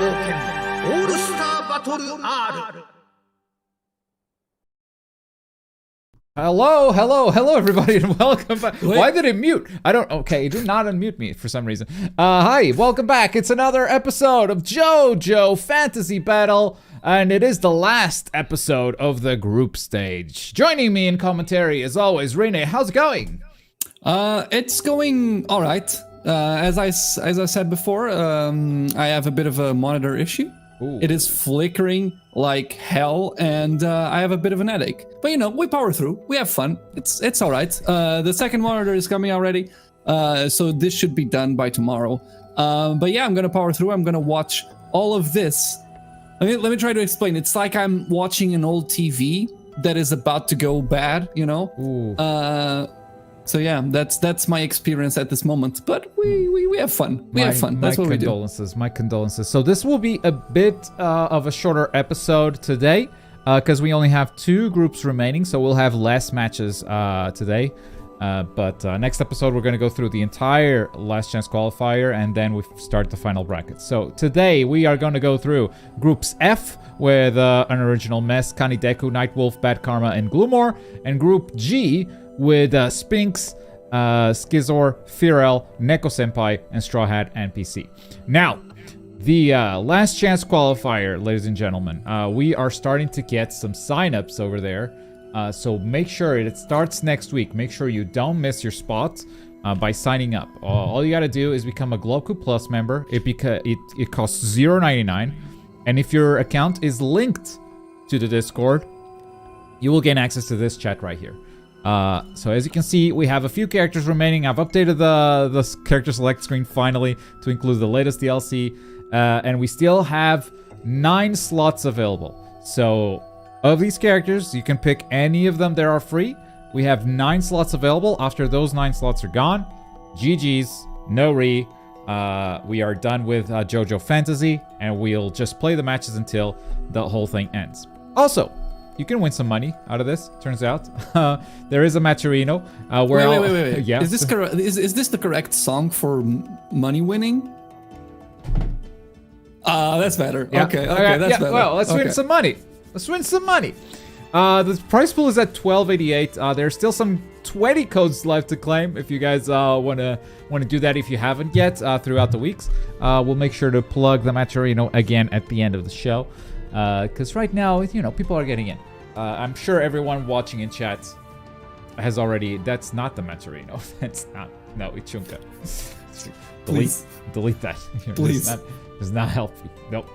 冒険オールスターバトル R。 Hello, everybody, and welcome back. Why did it mute? Okay, it did not unmute me for some reason. Hi, welcome back. It's another episode of Jojo Fantasy Battle, and it is the last episode of the group stage. Joining me in commentary, as always, Rene. How's it going? It's going all right. As I said before, I have a bit of a monitor issue. Ooh. It is flickering like hell, and I have a bit of an headache. But you know, we power through. We have fun. It's all right. The second monitor is coming already, so this should be done by tomorrow. But yeah, I'm gonna power through. I'm gonna watch all of this. Let me try to explain. It's like I'm watching an old TV that is about to go bad. You know. Ooh. So yeah, that's my experience at this moment. But we have fun. We have fun. That's what we do. My condolences. So this will be a bit of a shorter episode today, because we only have 2 groups remaining, so we'll have less matches today. But next episode, we're going to go through the entire last chance qualifier, and then we start the final bracket. So today, we are going to go through Groups F, with Unoriginal Mess, Connie, Deku, Nightwolf, Bad Karma, and Gloomar, and Group G, with Sphinx, Skizzer, Firo, Neko Senpai, and Straw Hat NPC. Now, the last chance qualifier, ladies and gentlemen, we are starting to get some signups over there. So make sure it starts next week. Make sure you don't miss your spot by signing up. All you gotta do is become a Gloku Plus member. It costs $0.99, and if your account is linked to the Discord, you will gain access to this chat right here. So as you can see, we have a few characters remaining. I've updated the character select screen finally to include the latest DLC, and we still have 9 slots available. So of these characters, you can pick any of them that are free. We have 9 slots available. After those 9 slots are gone, GG's, no re. We are done with Jojo Fantasy, and we'll just play the matches until the whole thing ends. Also, you can win some money out of this, turns out. There is a Matcherino. Wait. Yeah. Is this correct? Is this the correct song for money winning? That's better. Yeah. Okay, that's better. Well, let's win some money. The prize pool is at $12.88. There's still some 20 codes left to claim if you guys want to do that if you haven't yet throughout the weeks. We'll make sure to plug the Matcherino again at the end of the show. Because right now, you know, people are getting in. I'm sure everyone watching in chat has already... That's not the Matcherino. That's not... No, Ichunka. Delete that. Please. Does not help you. Nope.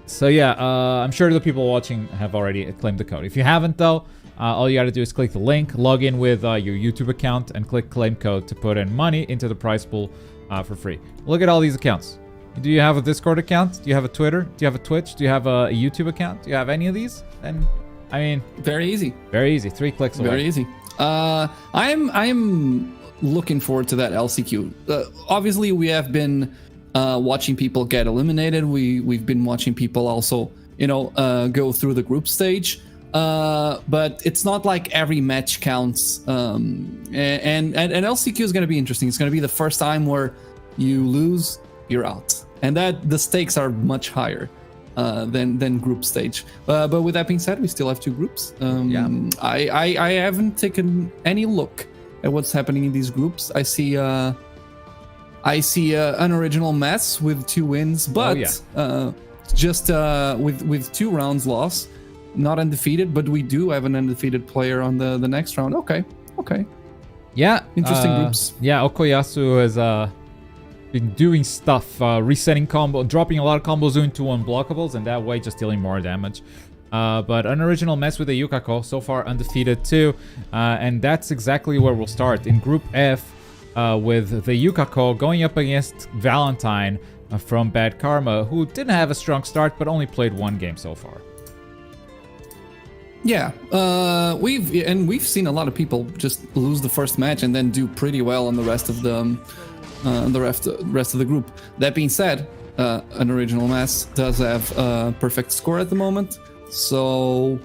So yeah, I'm sure the people watching have already claimed the code. If you haven't, though, all you gotta do is click the link, log in with your YouTube account, and click claim code to put in money into the prize pool for free. Look at all these accounts. Do you have a Discord account? Do you have a Twitter? Do you have a Twitch? Do you have a YouTube account? Do you have any of these? Then, I mean... Very easy. Very easy. 3 clicks away. Very easy. I'm looking forward to that LCQ. Obviously, we have been watching people get eliminated. We've been watching people also, you know, go through the group stage. But it's not like every match counts. And LCQ is going to be interesting. It's going to be the first time where you lose, you're out. And that the stakes are much higher than group stage. But with that being said, we still have 2 groups. I haven't taken any look at what's happening in these groups. I see Unoriginal Mess with 2 wins, but just with 2 rounds lost, not undefeated. But we do have an undefeated player on the next round. Okay. Yeah. Interesting groups. Yeah, Okoyasu has been doing stuff, resetting combo, dropping a lot of combos into unblockables, and that way just dealing more damage. But Unoriginal Mess with the Yukako, so far undefeated too, and that's exactly where we'll start. In Group F, with the Yukako going up against Valentine from Bad Karma, who didn't have a strong start, but only played 1 game so far. Yeah, we've seen a lot of people just lose the first match and then do pretty well on the rest of the rest of the group. That being said, Unoriginal Mass does have a perfect score at the moment, so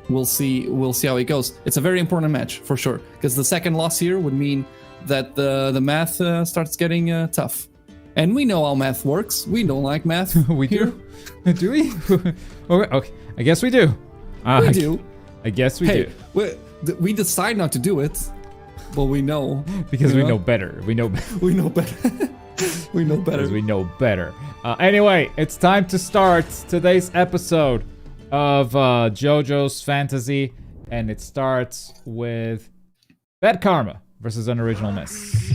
we'll see how it goes. It's a very important match for sure, because the second loss here would mean that the math starts getting tough. And we know how math works. We don't like math. We here. do? Do we? Okay, I guess we do. We do. I guess we Hey, do. we decide not to do it, but we know. Because you we know better. We know better. We know better. We know better. Because we know better. Anyway, it's time to start today's episode of JoJo's Fantasy. And it starts with Bad Karma versus Unoriginal Miss.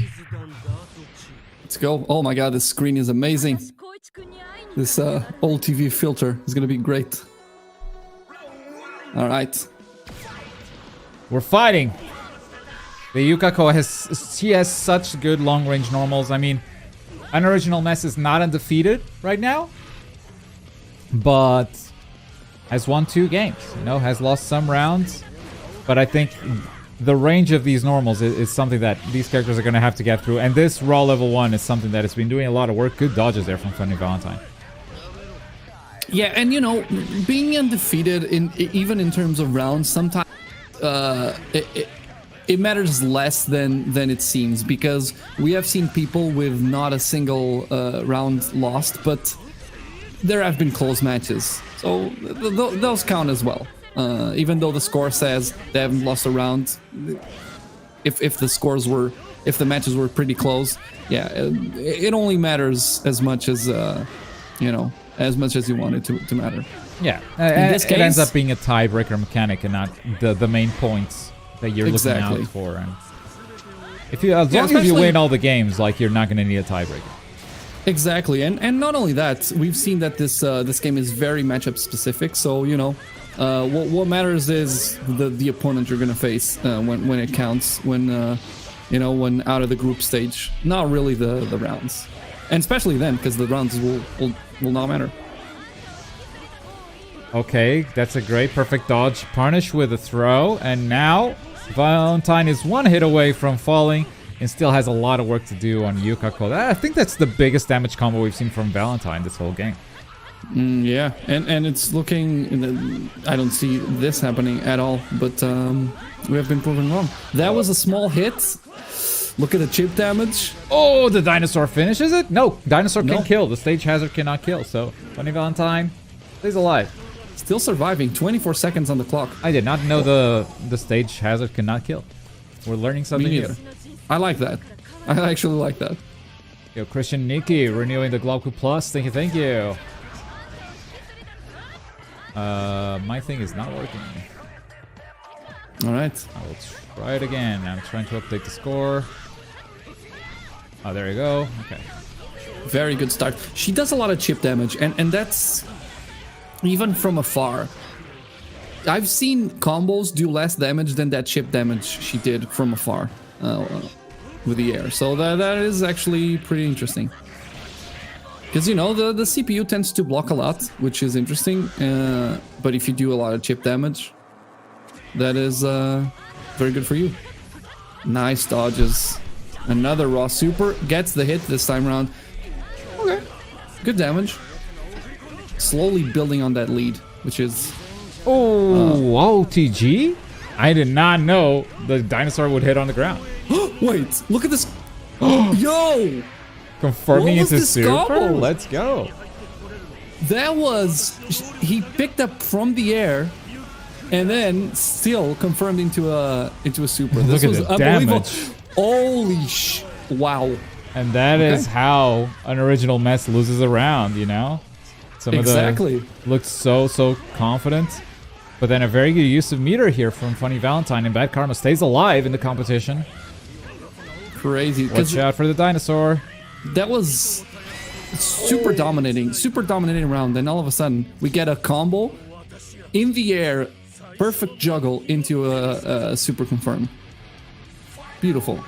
Let's go. Oh my god, this screen is amazing. This old TV filter is gonna be great. Alright. We're fighting. The Yukako has such good long-range normals. I mean, Unoriginal Mess is not undefeated right now, but has won 2 games. You know, has lost some rounds, but I think the range of these normals is something that these characters are going to have to get through. And this raw level 1 is something that has been doing a lot of work. Good dodges there from Funny Valentine. Yeah, and you know, being undefeated even in terms of rounds, sometimes it matters less than it seems, because we have seen people with not a single round lost, but there have been close matches, so those count as well. Even though the score says they haven't lost a round, if the matches were pretty close, yeah, it only matters as much as you know, as much as you want it to matter. Yeah, in this case, it ends up being a tiebreaker mechanic and not the main points that you're looking out for. And if you, as long as you win all the games, like, you're not going to need a tiebreaker. Exactly, and not only that, we've seen that this game is very matchup specific. So you know, what matters is the opponent you're going to face when it counts. When you know, when out of the group stage, not really the rounds, and especially then, because the rounds will not matter. Okay, that's a great perfect dodge. Punish with a throw, and now Valentine is 1 hit away from falling and still has a lot of work to do on Yukako. I think that's the biggest damage combo we've seen from Valentine this whole game. Yeah, and it's looking... I don't see this happening at all, but we have been proven wrong. That was a small hit. Look at the chip damage. Oh, the dinosaur finishes it? No, dinosaur can kill. The stage hazard cannot kill, so Funny Valentine stays alive. Still surviving, 24 seconds on the clock. I did not know the stage hazard cannot kill. We're learning something new. I like that. I actually like that. Yo, Christian Nikki renewing the Gloku Plus. Thank you. My thing is not working. Alright. I will try it again. I'm trying to update the score. Oh, there you go. Okay. Very good start. She does a lot of chip damage, and that's... even from afar. I've seen combos do less damage than that chip damage she did from afar with the air. So that is actually pretty interesting. Because, you know, the CPU tends to block a lot, which is interesting. But if you do a lot of chip damage, that is very good for you. Nice dodges. Another raw super. Gets the hit this time around. Okay. Good damage. Slowly building on that lead, which is... Oh, OTG? I did not know the dinosaur would hit on the ground. Wait, look at this. Yo! Confirming it's a super? Combo? Let's go. That was... he picked up from the air and then still confirmed into a super. This was unbelievable. Damage. Holy sh... Wow. And that is how Unoriginal Mess loses a round, you know? Some of the looked so confident, but then a very good use of meter here from Funny Valentine, and Bad Karma stays alive in the competition. Crazy. Watch out for the dinosaur. That was super dominating round. Then all of a sudden we get a combo in the air, perfect juggle into a super confirm. Beautiful.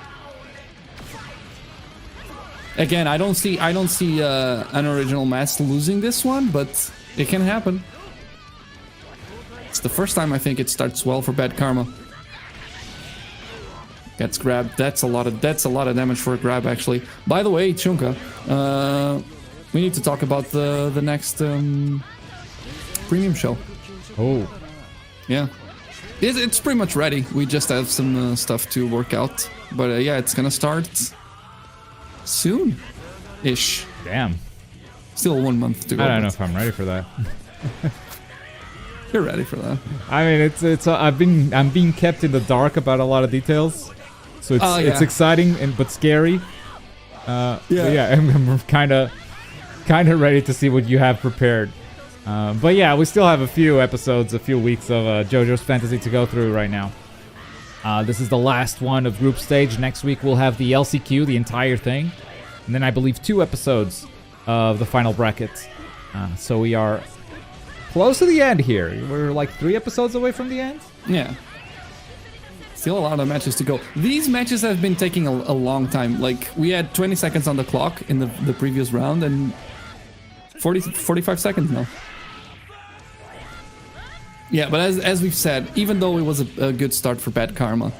Again, I don't see Unoriginal Mass losing this one, but it can happen. It's the first time I think it starts well for Bad Karma. Gets grabbed. That's a lot of damage for a grab, actually. By the way, Chunka, we need to talk about the next premium show. Oh, yeah, it's pretty much ready. We just have some stuff to work out, but yeah, it's gonna start soon. ish. Damn. Still 1 month to go. I don't know if I'm ready for that. You're ready for that. I mean, I'm being kept in the dark about a lot of details, so it's exciting but scary. I'm kind of ready to see what you have prepared. But yeah, we still have a few weeks of JoJo's Fantasy to go through right now. This is the last one of group stage. Next week we'll have the LCQ, the entire thing, and then I believe 2 episodes of the final bracket. So we are close to the end here. We're like 3 episodes away from the end. Yeah. Still a lot of matches to go. These matches have been taking a long time. Like, we had 20 seconds on the clock in the previous round, and 45 seconds now. Yeah, but as we've said, even though it was a good start for Bad Karma,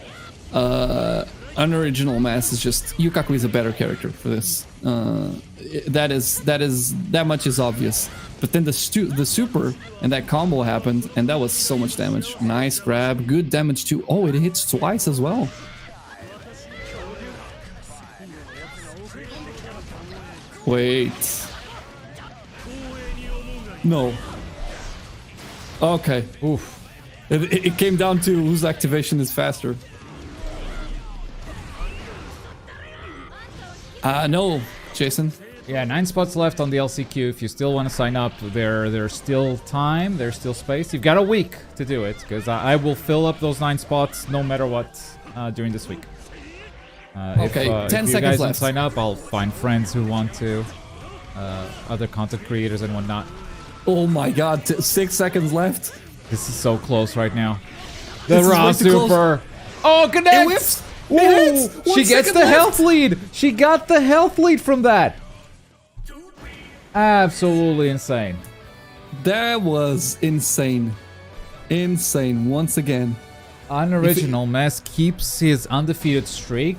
Unoriginal Mass is just... Yukaku is a better character for this. That much is obvious. But then the super and that combo happened, and that was so much damage. Nice grab, good damage too. Oh, it hits twice as well. Wait. No. Okay. Oof. It came down to whose activation is faster. No, Jason. Yeah, 9 spots left on the LCQ. If you still want to sign up, there's still time, there's still space. You've got a week to do it, because I will fill up those 9 spots no matter what during this week. Okay, 10 if you seconds guys don't left. sign up, I'll find friends who want to, other content creators and whatnot. Oh my god, 6 seconds left. This is so close right now. The This is raw way too close. super. Oh, It connects! whips! Ooh, It hits! 1 she gets second the left. health lead. She got the health lead from that. Absolutely insane. That was insane. Insane, once again. Unoriginal Mess keeps his undefeated streak,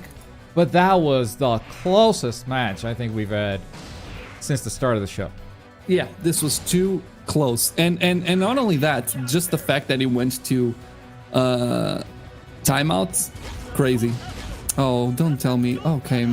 but that was the closest match I think we've had since the start of the show. Yeah, this was too close. And not only that, just the fact that it went to timeouts, crazy. Oh, don't tell me. Okay,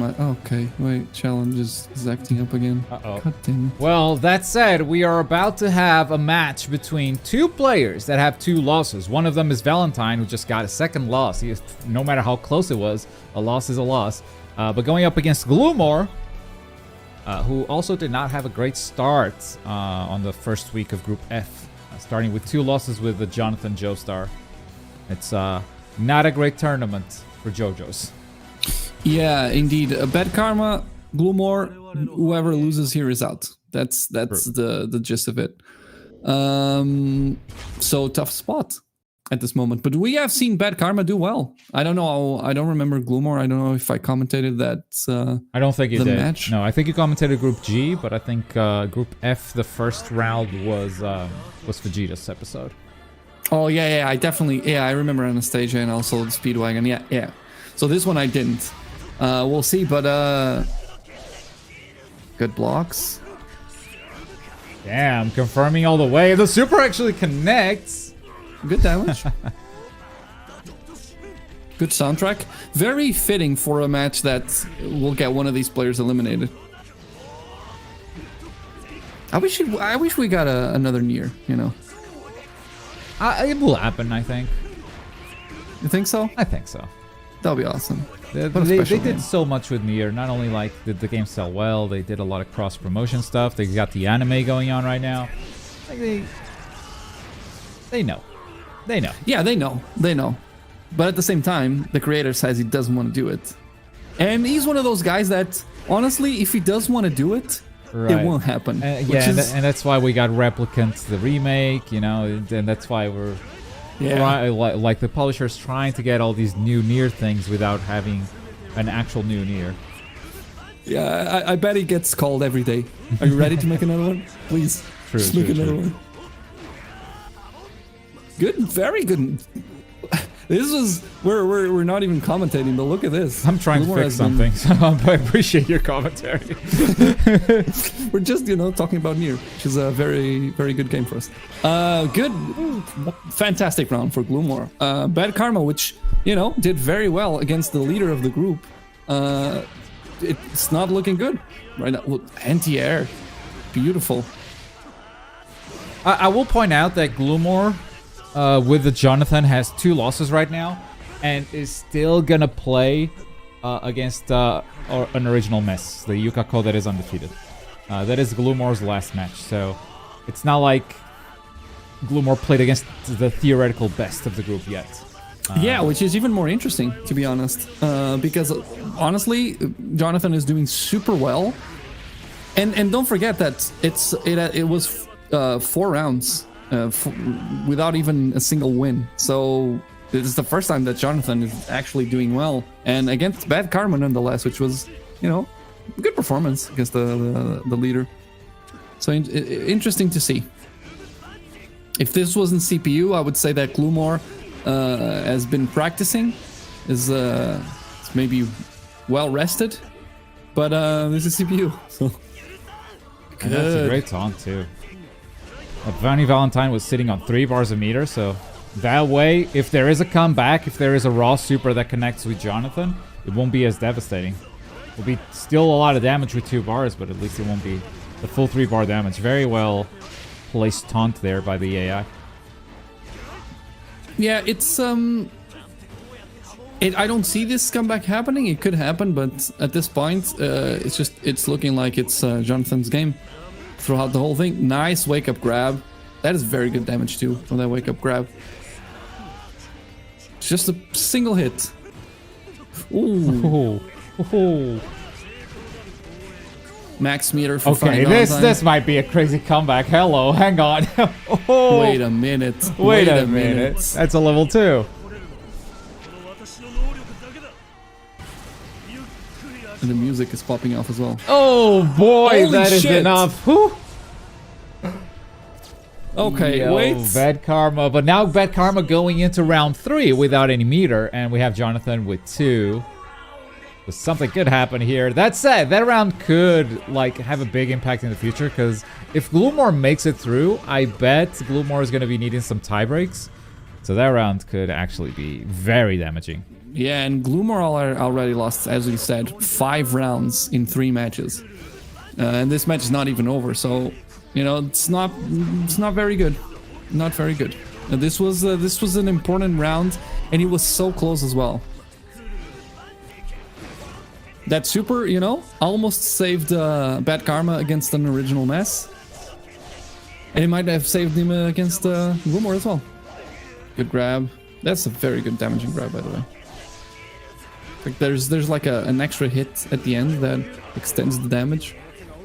wait, challenge is acting up again. Uh-oh. God damn it. Well, that said, we are about to have a match between 2 players that have 2 losses. One of them is Valentine, who just got a 2nd loss. No matter how close it was, a loss is a loss. But going up against Gloomar, who also did not have a great start on the first week of Group F, starting with 2 losses with the Jonathan Joestar. It's not a great tournament for JoJo's. Yeah, indeed. Bad Karma, Gloomar, whoever loses here is out. That's the gist of it. So tough spot at this moment. But we have seen Bad Karma do well. I don't know. I don't remember Gloomar. I don't know if I commentated that. I don't think you did. Match. No, I think you commentated Group G, but I think Group F, the first round was Vegeta's episode. Oh yeah. I remember Anastasia and also the Speedwagon. Yeah. So this one I didn't. We'll see, but good blocks. Damn, confirming all the way. The super actually connects. Good damage. Good soundtrack. Very fitting for a match that will get one of these players eliminated. I wish we got another Nier, you know. It will happen, I think. You think so? I think so. That'll be awesome. They did so much with Nier. Not only like did the game sell well, they did a lot of cross promotion stuff. They got the anime going on right now. Like they know. Yeah, they know. But at the same time, the creator says he doesn't want to do it. And he's one of those guys that, honestly, if he does want to do it, right, it won't happen. and that's why we got Replicant, the remake, you know, and that's why we're... Yeah. Like the publisher's trying to get all these new Nier things without having an actual new Nier. Yeah, I bet he gets called every day. Are you ready to make another one? Please. Just make another one. Good, very good. This was we're not even commentating, but look at this. I'm trying to fix something, so I appreciate your commentary. We're just, talking about Nier, which is a very, very good game for us. Good, fantastic round for Gloomar. Bad Karma, which, did very well against the leader of the group. it's not looking good right now. Well, anti-air, beautiful. I will point out that Gloomar with the Jonathan has 2 losses right now and is still gonna play against an original mess, the Yukako that is undefeated. That is Gloomar's last match, so it's not like Gloomar played against the theoretical best of the group yet. Yeah, which is even more interesting, to be honest, because honestly, Jonathan is doing super well, and don't forget that it was 4 rounds without even a single win. So this is the first time that Jonathan is actually doing well, and against Bad Karma nonetheless, which was, you know, a good performance against the leader. So interesting to see. If this wasn't CPU, I would say that Gloomar has been practicing, is maybe well rested, but this is CPU. So and that's a great taunt too. Vanny Valentine was sitting on 3 bars a meter, so that way, if there is a comeback, if there is a raw super that connects with Jonathan, it won't be as devastating. It'll be still a lot of damage with 2 bars, but at least it won't be the full 3 bar damage. Very well placed taunt there by the AI. Yeah, it's I don't see this comeback happening. It could happen, but at this point, it's looking like it's Jonathan's game throughout the whole thing. Nice wake up grab. That is very good damage too from that wake up grab. It's just a single hit. Ooh. Ooh. Max meter for okay, this might be a crazy comeback. Hello, hang on. Oh. Wait a minute. Wait a minute. That's a level 2. And the music is popping off as well. Oh boy, Holy that is shit. enough. Whew. Okay, Yo, wait. Bad Karma, but now Bad Karma going into round 3 without any meter, and we have Jonathan with 2. So something could happen here. That said, that round could like have a big impact in the future, because if Gloomar makes it through, I bet Gloomar is going to be needing some tie breaks. So that round could actually be very damaging. Yeah, and Gloomar already lost, as we said, 5 rounds in 3 matches, and this match is not even over. So, you know, it's not very good, not very good. This was an important round, and it was so close as well. That super, you know, almost saved Bad Karma against an original mess, and it might have saved him against Gloomar as well. Good grab. That's a very good damaging grab, by the way. Like there's like an extra hit at the end that extends the damage.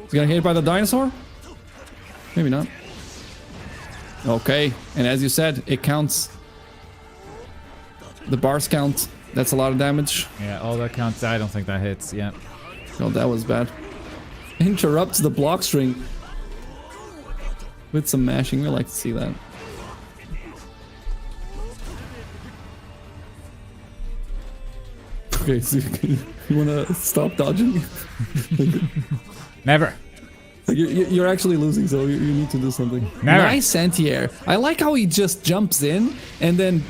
He's gonna hit by the dinosaur? Maybe not. Okay, and as you said, it counts. The bars count. That's a lot of damage. Yeah, all that counts. I don't think that hits. Yeah. Oh, that was bad. Interrupts the block string with some mashing. We like to see that. Okay, so you wanna stop dodging? Never. You're actually losing, so you need to do something. Never. Nice anti-air. I like how he just jumps in, and then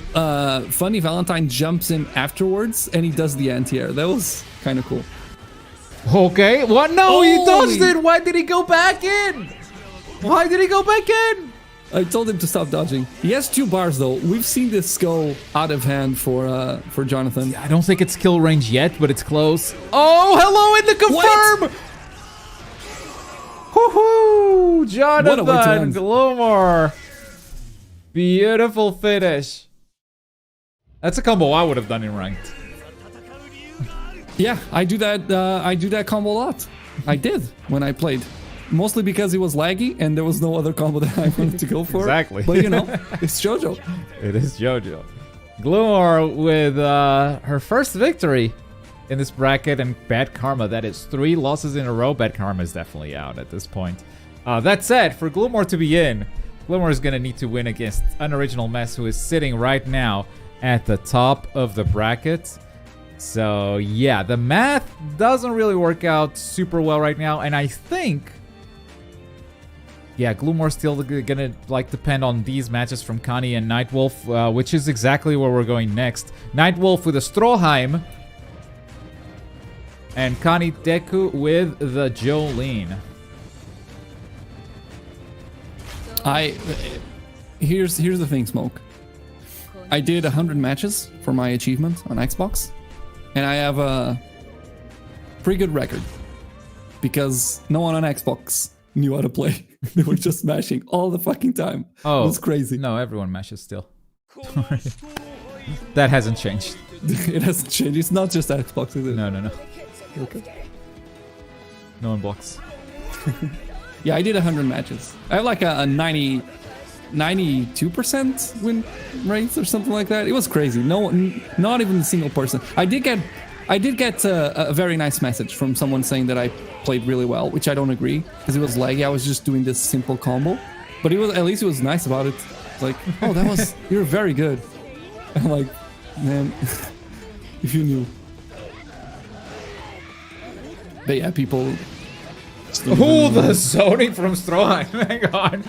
Funny Valentine jumps in afterwards, and he does the anti-air. That was kind of cool. Okay, what? No, he Holy- dodged it. Why did he go back in? Why did he go back in? I told him to stop dodging. He has 2 bars though. We've seen this go out of hand for Jonathan. I don't think it's kill range yet, but it's close. Oh, hello in the confirm! Woohoo! Jonathan What a way to end. Gloomar. Beautiful finish. That's a combo I would have done in ranked. Yeah, I do that. I do that combo a lot. I did when I played. Mostly because it was laggy and there was no other combo that I wanted to go for. Exactly. But you know, it's Jojo. It is Jojo. Gloomar with her first victory in this bracket, and Bad Karma, that is 3 losses in a row. Bad Karma is definitely out at this point. That said, for Gloomar to be in, Gloomar is going to need to win against Unoriginal Mess, who is sitting right now at the top of the bracket. So yeah, the math doesn't really work out super well right now, and I think... yeah, Gloomar's still gonna like depend on these matches from Connie and Nightwolf, which is exactly where we're going next. Nightwolf with a Stroheim. And Connie Deku with the Jolene. Here's the thing, Smoke. I did 100 matches for my achievement on Xbox, and I have a pretty good record because no one on Xbox knew how to play. They were just mashing all the fucking time. Oh, it was crazy. No, everyone mashes still. That hasn't changed. It hasn't changed. It's not just Xbox, is it? No. Okay. No one blocks. Yeah, I did 100 matches. I have like a 92% win rate or something like that. It was crazy. No, not even a single person. I did get a very nice message from someone saying that I played really well, which I don't agree because it was laggy. I was just doing this simple combo, but at least it was nice about it. It's like, oh, you're very good. I'm like, man, if you knew. But yeah, people. Oh, the zoning from Stroheim. Hang on.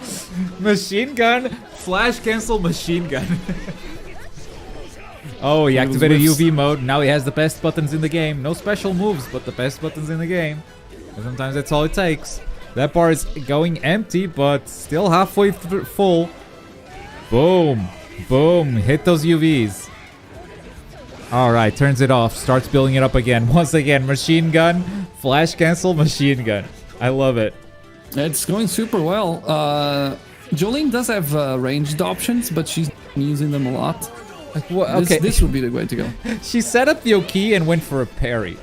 Machine gun, flash cancel, machine gun. Oh, he activated UV mode. Now he has the best buttons in the game. No special moves, but the best buttons in the game. And sometimes that's all it takes. That bar is going empty, but still halfway full. Boom. Boom. Hit those UVs. Alright, turns it off. Starts building it up again. Once again, machine gun, flash cancel, machine gun. I love it. It's going super well. Jolene does have ranged options, but she's using them a lot. Well, okay. This would be the way to go. She set up the Oki and went for a parry.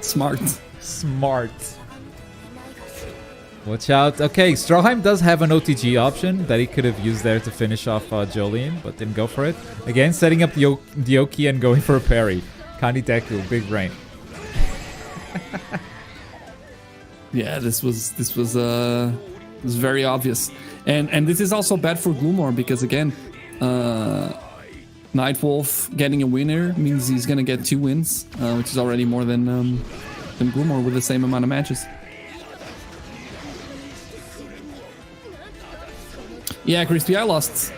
Smart. Watch out. Okay, Stroheim does have an OTG option that he could have used there to finish off Jolene, but didn't go for it. Again, setting up the Oki and going for a parry. Connie Deku, big brain. Yeah, this was very obvious, and this is also bad for Gloomar because again, Nightwolf getting a winner means he's gonna get 2 wins, which is already more than Gloomar with the same amount of matches. Yeah, Crispy, I lost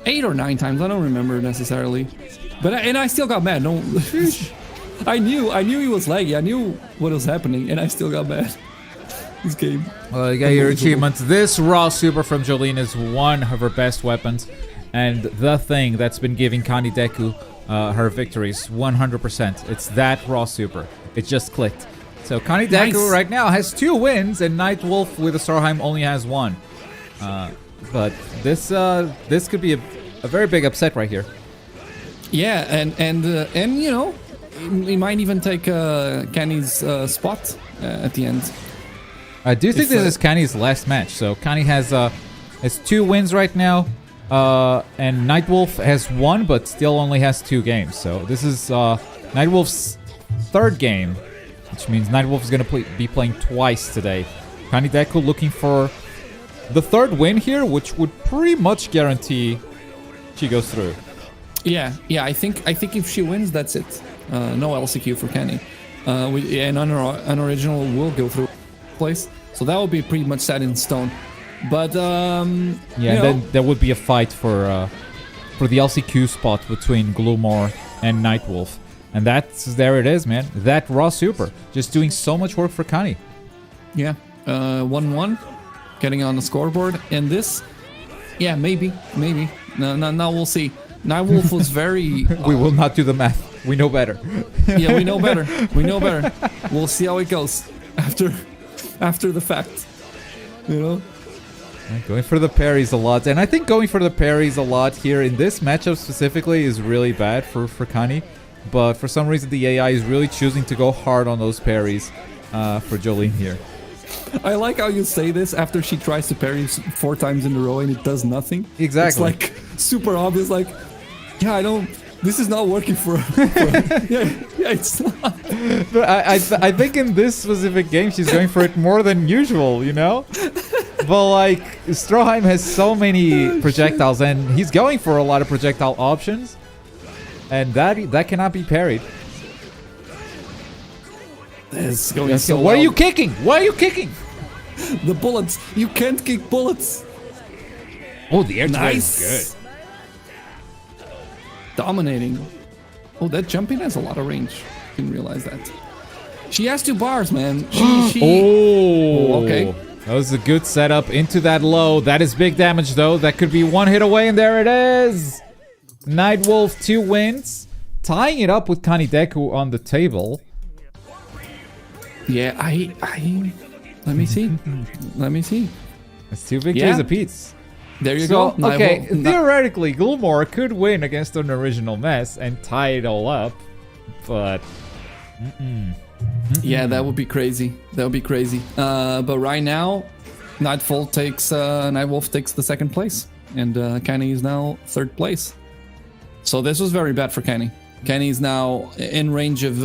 8 or 9 times. I don't remember necessarily, but I still got mad. No. I knew he was laggy. I knew what was happening, and I still got mad. This game. Well, you got your achievements. This raw super from Jolene is one of her best weapons, and the thing that's been giving Connie Deku her victories 100%. It's that raw super. It just clicked. So Connie Deku right now has 2 wins, and Nightwolf with a Stroheim only has 1. But this could be a very big upset right here. Yeah, and you know. He might even take Connie's spot at the end. I do think this is Connie's last match. So Connie has 2 wins right now, and Nightwolf has 1, but still only has 2 games. So this is Nightwolf's 3rd game, which means Nightwolf is going to be playing twice today. Connie Deku looking for the 3rd win here, which would pretty much guarantee she goes through. Yeah. I think if she wins, that's it. No LCQ for Connie. And unoriginal will go through place, so that would be pretty much set in stone. But then there would be a fight for the LCQ spot between Gloomar and Nightwolf, and there it is, man. That raw super just doing so much work for Connie. Yeah, 1-1, getting on the scoreboard, and this, yeah, maybe. No, we'll see. Nightwolf was very. We will not do the math. We know better. Yeah, we know better. We'll see how it goes after the fact. You know? Going for the parries a lot. And I think going for the parries a lot here in this matchup specifically is really bad for Connie. But for some reason the AI is really choosing to go hard on those parries for Jolene here. I like how you say this after she tries to parry 4 times in a row and it does nothing. Exactly. It's like super obvious, like, yeah, I don't... This is not working for yeah, it's not. But I think in this specific game she's going for it more than usual, you know? But like, Stroheim has so many projectiles and he's going for a lot of projectile options. And that cannot be parried. It's going so Why are you kicking? Why are you kicking? The bullets. You can't kick bullets. Oh, the air nice. is good. Dominating. Oh, that jumping has a lot of range. Didn't realize that. She has 2 bars, man. Oh, okay. That was a good setup into that low. That is big damage, though. That could be 1 hit away, and there it is. Nightwolf 2 wins, tying it up with Connie Deku on the table. Yeah, let me see. Let me see. It's 2 victories apiece. There you So, go. okay, theoretically, Gloomar could win against an original mess and tie it all up, but... Yeah, that would be crazy. That would be crazy. But right now, Nightwolf takes the 2nd place, and Kenny is now 3rd place. So this was very bad for Kenny. Kenny is now in range of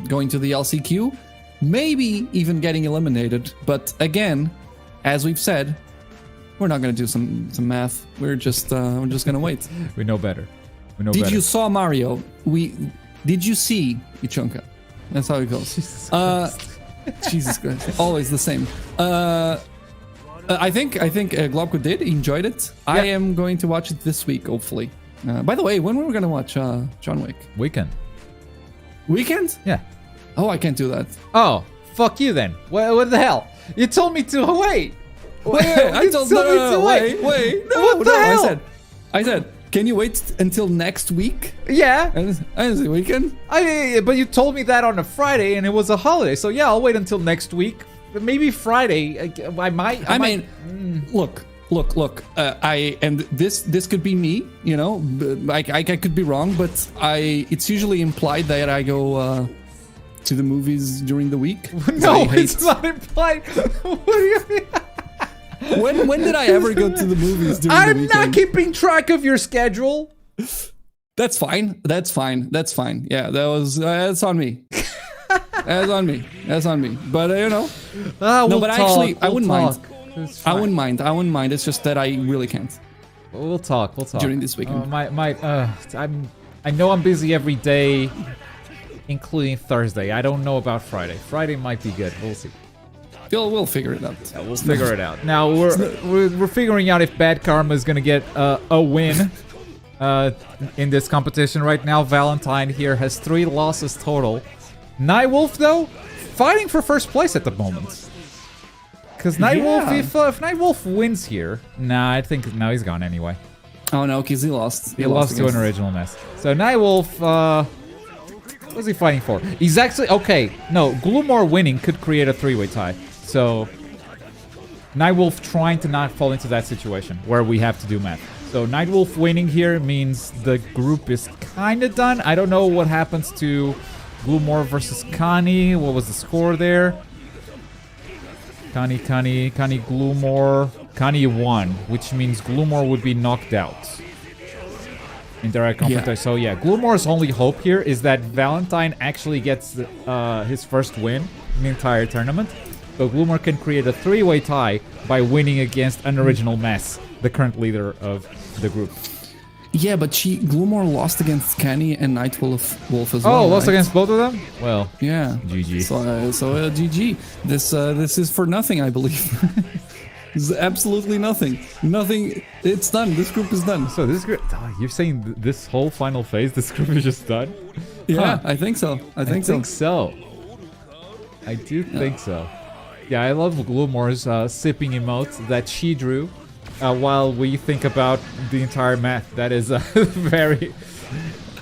going to the LCQ, maybe even getting eliminated. But again, as we've said, we're not gonna do some math. We're just gonna wait. We know better. Did you saw Mario? Did you see Ichonka? That's how it goes. Jesus Christ. Always the same. I think Globko did enjoyed it. Yeah. I am going to watch it this week, hopefully. By the way, when were we gonna watch John Wick? Weekend. Yeah. Oh, I can't do that. Oh, fuck you then. What the hell? You told me to wait. I told me to wait. No, what the hell? I said, can you wait until next week? Yeah. I didn't say weekend. But you told me that on a Friday and it was a holiday. So yeah, I'll wait until next week. Maybe Friday. I might. Look. And this could be me. You know, I could be wrong, but it's usually implied that I go to the movies during the week. No, it's not implied. What do you mean? When did I ever go to the movies during the weekend? I'm not keeping track of your schedule. That's fine. Yeah, that's on me. That's on me. But you know, I wouldn't mind. I wouldn't mind. It's just that I really can't. We'll talk during this weekend. I know I'm busy every day, including Thursday. I don't know about Friday. Friday might be good. We'll see. We'll figure it out. Yeah, we'll figure it out. Now we're figuring out if Bad Karma is gonna get a win in this competition right now. Valentine here has 3 losses total. Nightwolf though, fighting for 1st place at the moment. Because Nightwolf, if Nightwolf wins here, I think now he's gone anyway. Oh no, because he lost. He lost to an original mess. So Nightwolf, what's he fighting for? He's actually okay. No, Gloomar winning could create a 3-way tie. So Nightwolf trying to not fall into that situation where we have to do math. So Nightwolf winning here means the group is kind of done. I don't know what happens to Gloomar versus Connie. What was the score there? Connie, Gloomar. Connie won, which means Gloomar would be knocked out in direct confrontation. So yeah, Gloomar's only hope here is that Valentine actually gets his 1st win in the entire tournament. So Gloomar can create a 3-way tie by winning against an original mess, the current leader of the group. Yeah, but Gloomar lost against Connie and Nightwolf as well. Oh, lost against both of them? Well, yeah. GG. So GG. This is for nothing, I believe. It's absolutely nothing. Nothing. It's done. This group is done. So this group, you're saying this whole final phase, this group is just done? Yeah, I think so. I think so. I do think so. Yeah, I love Gloomar's sipping emotes that she drew while we think about the entire math. That is very,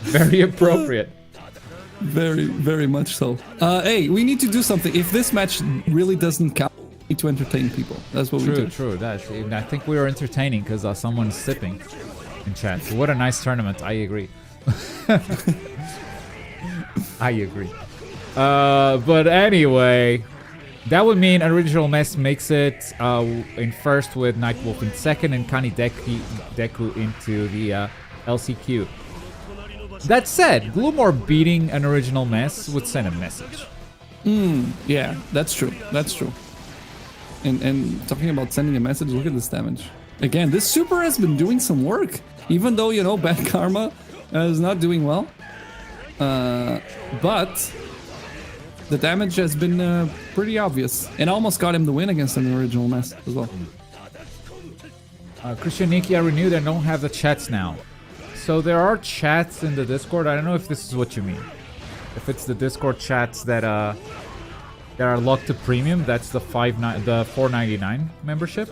very appropriate. Very, very much so. Hey, we need to do something. If this match really doesn't count, we need to entertain people. That's what we do. True. I think we are entertaining because someone's sipping in chat. What a nice tournament. I agree. I agree. But anyway, that would mean Original Mess makes it in 1st with Nightwolf in 2nd and Connie Deku into the LCQ. That said, Gloomar beating an Original Mess would send a message. Yeah, that's true. And talking about sending a message, look at this damage. Again, this super has been doing some work. Even though, you know, Bad Karma is not doing well. But the damage has been pretty obvious. And almost got him the win against an Original Mess as well. Christian Nikia renewed and don't have the chats now. So there are chats in the Discord. I don't know if this is what you mean. If it's the Discord chats that are locked to premium, that's the $4.99 membership.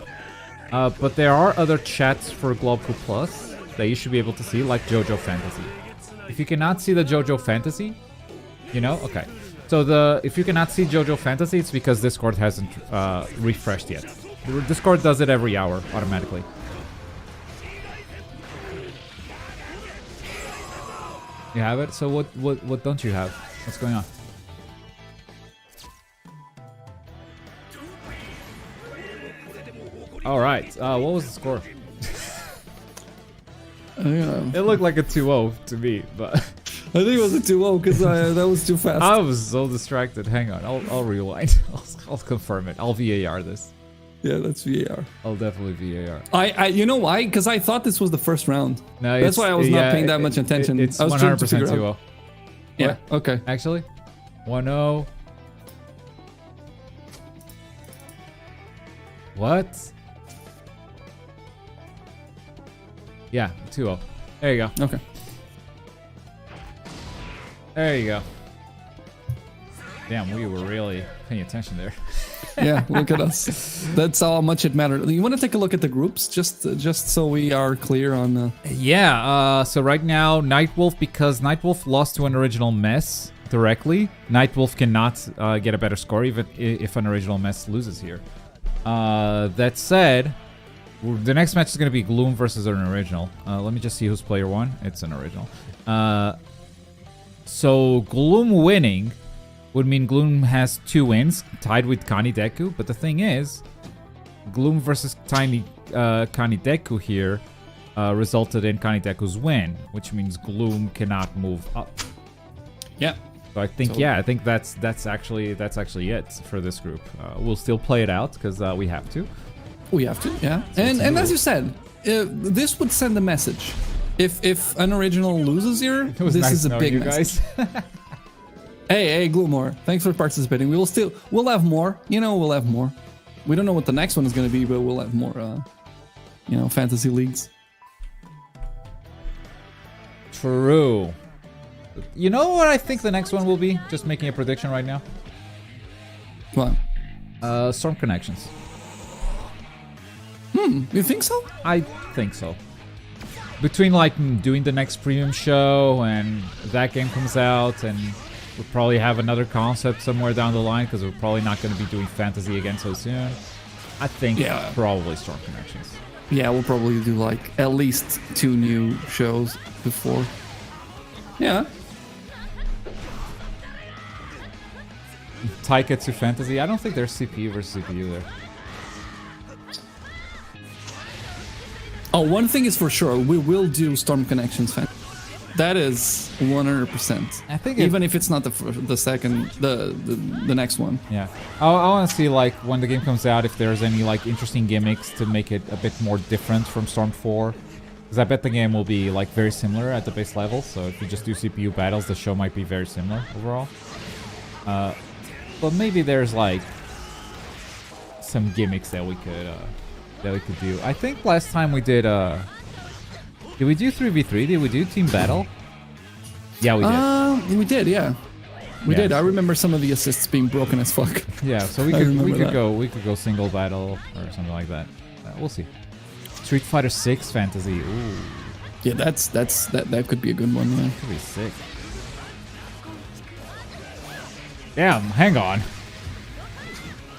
But there are other chats for Global Plus that you should be able to see, like Jojo Fantasy. If you cannot see the Jojo Fantasy, you know, okay. So if you cannot see Jojo Fantasy, it's because Discord hasn't refreshed yet. Discord does it every hour automatically. You have it? So what don't you have? What's going on? All right. What was the score? It looked like a 2-0 to me, but I think it was a 2-0 because that was too fast. I was so distracted. Hang on, I'll rewind. I'll confirm it. I'll VAR this. Yeah, that's VAR. I'll definitely VAR. I you know why? Because I thought this was the first round. No, that's why I was not paying that much attention. It's I was 100% 2-0. Yeah. Okay. Actually, 1-0. What? Yeah, 2-0. There you go. Okay. There you go. Damn, we were really paying attention there. Yeah, look at us. That's how much it mattered. You want to take a look at the groups, just so we are clear on. Yeah. So right now, Nightwolf, because Nightwolf lost to an original mess directly. Nightwolf cannot get a better score even if an original mess loses here. That said, the next match is going to be Gloom versus an original. Let me just see who's player one. It's an original. So Gloom winning would mean Gloom has 2 wins, tied with Connie Deku. But the thing is, Gloom versus Connie Deku here resulted in Connie Deku's win, which means Gloom cannot move up. Yeah. So I think I think that's actually it for this group. We'll still play it out because we have to. We have to, yeah. So and as you said, this would send a message. If an original loses here, this nice is a big message. Hey, Gloomar, thanks for participating. We'll have more. You know, we'll have more. We don't know what the next one is going to be, but we'll have more, fantasy leagues. True. You know what I think the next one will be? Just making a prediction right now. What? Storm Connections. You think so? I think so. Between like doing the next premium show and that game comes out, and we'll probably have another concept somewhere down the line because we're probably not going to be doing fantasy again so soon. I think probably Storm Connections. Yeah, we'll probably do like at least 2 new shows before. Yeah. Taiketsu Fantasy. I don't think there's CPU versus CPU there. Oh, one thing is for sure, we will do Storm Connections fan. That is 100%. I think even if it's not the second, the next one. Yeah, I want to see like when the game comes out if there's any like interesting gimmicks to make it a bit more different from Storm 4. Because I bet the game will be like very similar at the base level. So if you just do CPU battles, the show might be very similar overall. But maybe there's like some gimmicks that we could do. I think last time we did we do 3v3? Did we do team battle? Yeah, we did. We did, yeah. We did. I remember some of the assists being broken as fuck. Yeah, so we could go single battle or something like that. We'll see. Street Fighter 6 Fantasy. Ooh. Yeah, that could be a good one, yeah. Could be sick. Damn, hang on.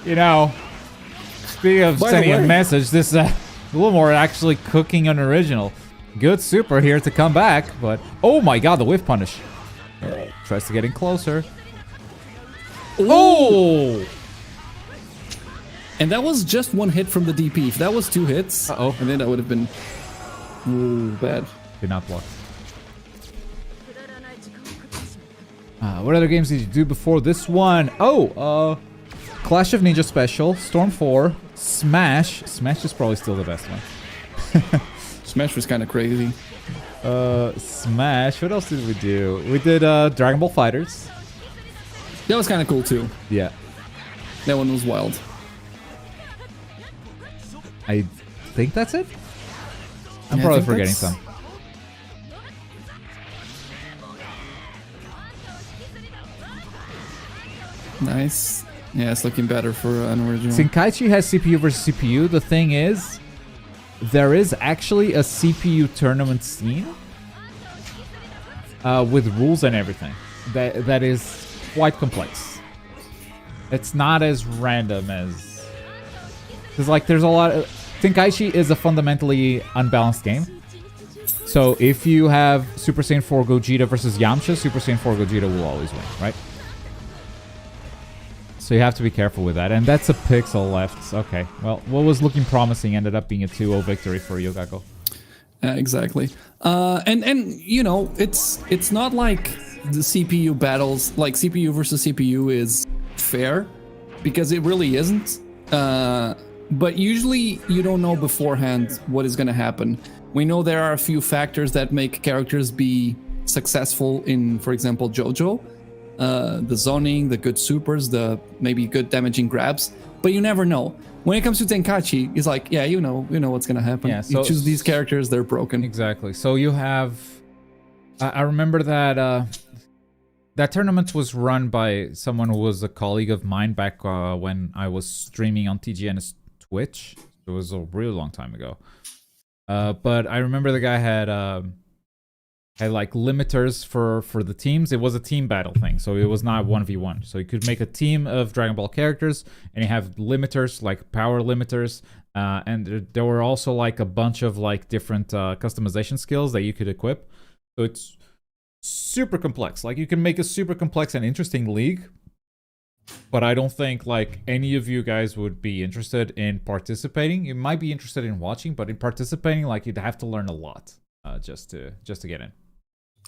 You know, speaking of sending a message, this Gloomar actually cooking an original. Good super here to come back, but oh my god, the whiff punish. Tries to get in closer. Oh! And that was just 1 hit from the DP. If that was 2 hits, and then that would have been bad. Did not block. What other games did you do before this one? Oh, Clash of Ninja Special, Storm 4, Smash. Smash is probably still the best one. Smash was kind of crazy. Smash. What else did we do? We did Dragon Ball Fighters. That was kind of cool too. Yeah. That one was wild. I think that's it. I'm probably forgetting some. Nice. Yeah, it's looking better for an original. Tenkaichi has CPU versus CPU. The thing is, there is actually a CPU tournament scene with rules and everything. That is quite complex. It's not as random as... Because, like, there's a lot of... Tenkaichi is a fundamentally unbalanced game. So, if you have Super Saiyan 4 Gogeta versus Yamcha, Super Saiyan 4 Gogeta will always win, right? So you have to be careful with that. And that's a pixel left. Okay, well, what was looking promising ended up being a 2-0 victory for Yogago. Exactly. And you know, it's not like the CPU battles, like CPU versus CPU is fair, because it really isn't. But usually you don't know beforehand what is going to happen. We know there are a few factors that make characters be successful in, for example, Jojo. The zoning, the good supers, the maybe good damaging grabs, but you never know. When it comes to Tenkaichi, it's like, yeah, you know what's gonna happen. Yeah, so you choose these characters, they're broken. Exactly. So you have, I remember that that tournament was run by someone who was a colleague of mine back when I was streaming on TGN's Twitch. It was a really long time ago. But I remember the guy had like limiters for the teams. It was a team battle thing, so it was not 1v1. So you could make a team of Dragon Ball characters, and you have limiters, like power limiters, and there were also like a bunch of like different customization skills that you could equip. So it's super complex. Like, you can make a super complex and interesting league, but I don't think like any of you guys would be interested in participating. You might be interested in watching, but in participating, like, you'd have to learn a lot just to get in.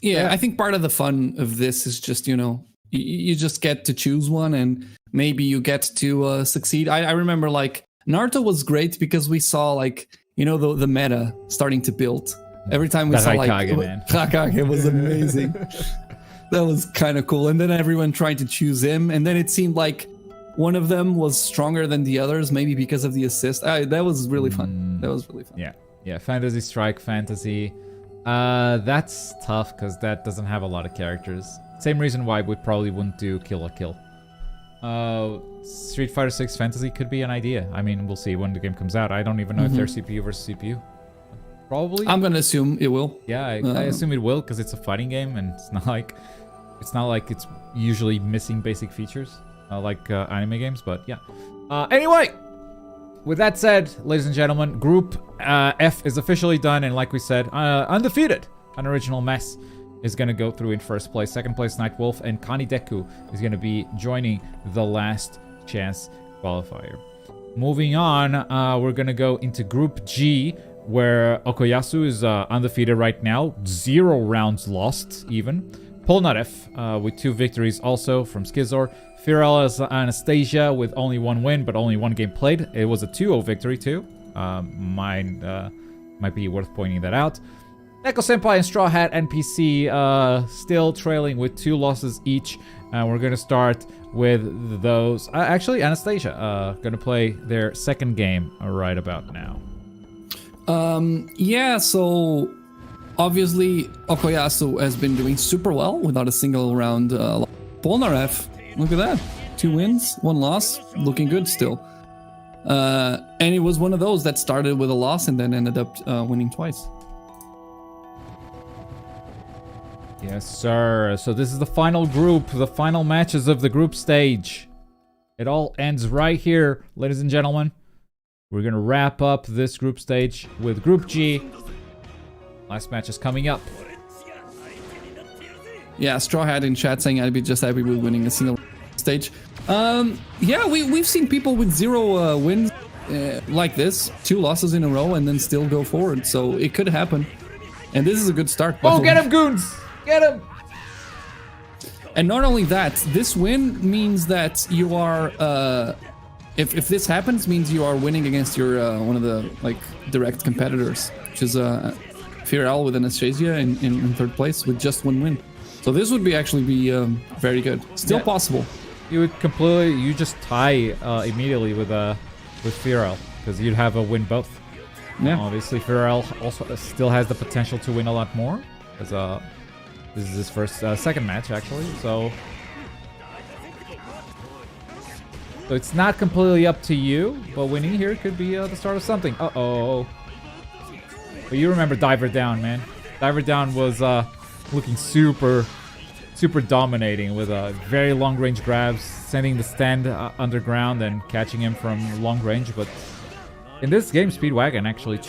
Yeah, I think part of the fun of this is just, you know, you just get to choose one, and maybe you get to succeed. I remember, like, Naruto was great because we saw, like, you know, the meta starting to build. Every time we saw, like, Hokage was amazing. That was kind of cool. And then everyone tried to choose him, and then it seemed like one of them was stronger than the others, maybe because of the assist. That was really fun. That was really fun. Yeah, Fantasy Strike, Fantasy. That's tough because that doesn't have a lot of characters. Same reason why we probably wouldn't do Kill or Kill. Street Fighter 6 Fantasy could be an idea. I mean, we'll see when the game comes out. I don't even know if they're CPU versus CPU. Probably. I'm gonna assume it will. Yeah, I assume it will because it's a fighting game, and it's not like it's usually missing basic features like anime games. But yeah. Anyway. With that said, ladies and gentlemen, Group F is officially done, and like we said, undefeated. An original mess is going to go through in first place. Second place, Nightwolf, and Connie Deku is going to be joining the last chance qualifier. Moving on, we're going to go into Group G, where Okuyasu is undefeated right now. 0 rounds lost, even. Polnareff with 2 victories also from Skizzer. Firo is Anastasia with only 1 win, but only 1 game played. It was a 2-0 victory too. Might be worth pointing that out. Neko Senpai and Straw Hat NPC still trailing with 2 losses each. We're going to start with those. Actually, Anastasia going to play their second game right about now. Yeah, so obviously Okuyasu has been doing super well without a single round. Polnareff, look at that. 2 wins, 1 loss, looking good still. And it was one of those that started with a loss and then ended up winning twice. Yes, sir. So this is the final group, the final matches of the group stage. It all ends right here, ladies and gentlemen. We're going to wrap up this group stage with Group G. Last match is coming up. Yeah, Straw Hat in chat saying I'd be just happy with winning a single stage. Yeah, we've seen people with 0 wins like this, 2 losses in a row, and then still go forward. So it could happen. And this is a good start. Oh, get him, goons! Get him! And not only that, this win means that you are... If this happens, means you are winning against your one of the like direct competitors, which is Firo with Anastasia in 3rd place with just 1 win. So this would actually be very good. Still possible. You would you just tie immediately with Firo because you'd have a win both. Yeah. Obviously, Firo also still has the potential to win a lot more because this is his second match actually. So So it's not completely up to you, but winning here could be the start of something. Uh-oh. But you remember Diver Down, man. Diver Down was looking super dominating with very long-range grabs, sending the stand underground and catching him from long range. But in this game, Speedwagon actually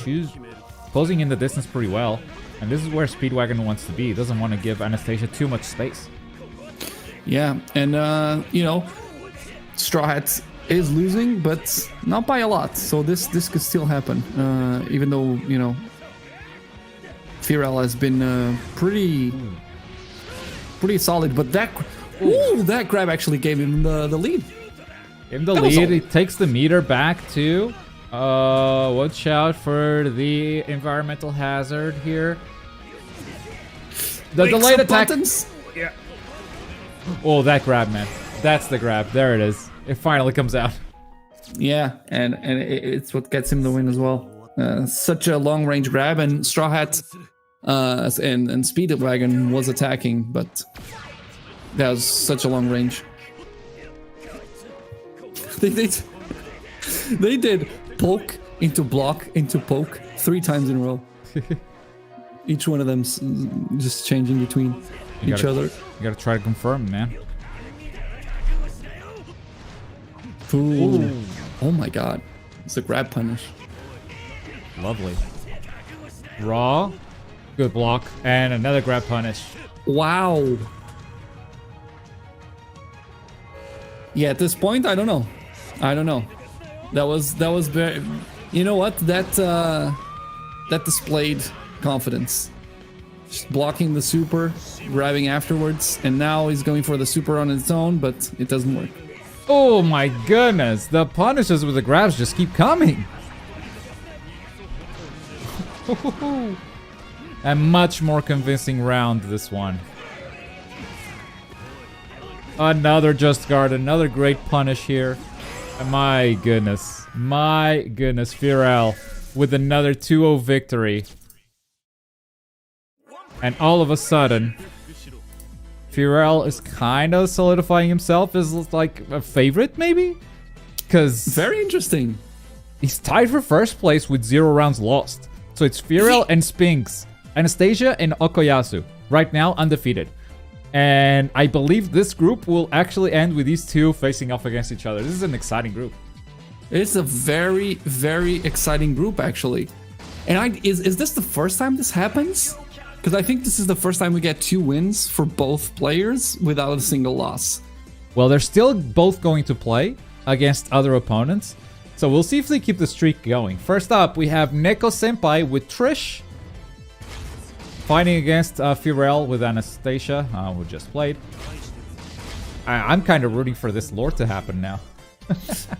closing in the distance pretty well. And this is where Speedwagon wants to be. He doesn't want to give Anastasia too much space. Yeah, and you know, Straw Hat is losing, but not by a lot. So this could still happen, even though, you know, Firo has been pretty solid. But that grab actually gave him the lead. Gave him the lead. He takes the meter back too. Watch out for the environmental hazard here. The delayed attack. Buttons. Yeah. Oh, that grab, man. That's the grab. There it is. It finally comes out. Yeah, and it's what gets him the win as well. Such a long range grab, and Straw Hat and Speedwagon was attacking, but that was such a long range. They did poke into block into poke 3 times in a row. Each one of them just changing between each other. You gotta try to confirm, man. Ooh. Oh my god. It's a grab punish. Lovely. Raw. Good block. And another grab punish. Wow. Yeah, at this point, I don't know. That was very... You know what? That displayed confidence. Just blocking the super, grabbing afterwards, and now he's going for the super on its own, but it doesn't work. Oh my goodness, the punishes with the grabs just keep coming. A much more convincing round, this one. Another just guard, another great punish here. My goodness, Firo with another 2-0 victory. And all of a sudden, Firo is kind of solidifying himself as like a favorite, maybe? Because very interesting. He's tied for first place with 0 rounds lost. So it's Firo and Sphinx, Anastasia and Okoyasu. Right now, undefeated. And I believe this group will actually end with these two facing off against each other. This is an exciting group. It's a very, very exciting group, actually. And is this the first time this happens? Because I think this is the first time we get 2 wins for both players without a single loss. Well, they're still both going to play against other opponents. So we'll see if they keep the streak going. First up, we have Neko Senpai with Trish. Fighting against Firo with Anastasia, who just played. I'm kind of rooting for this lore to happen now.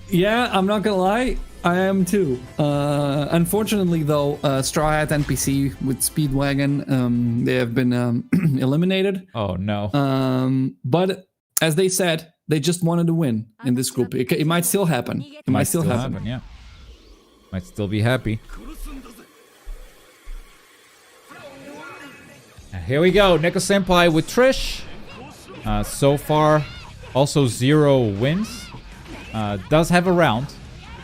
Yeah, I'm not gonna lie, I am too. Unfortunately, though, Straw Hat NPC with Speedwagon, they have been eliminated. Oh no. But as they said, they just wanted to win in this group. It might still happen. It might still happen. Yeah. Might still be happy. Here we go, Neko Senpai with Trish. So far, also 0 wins. Does have a round.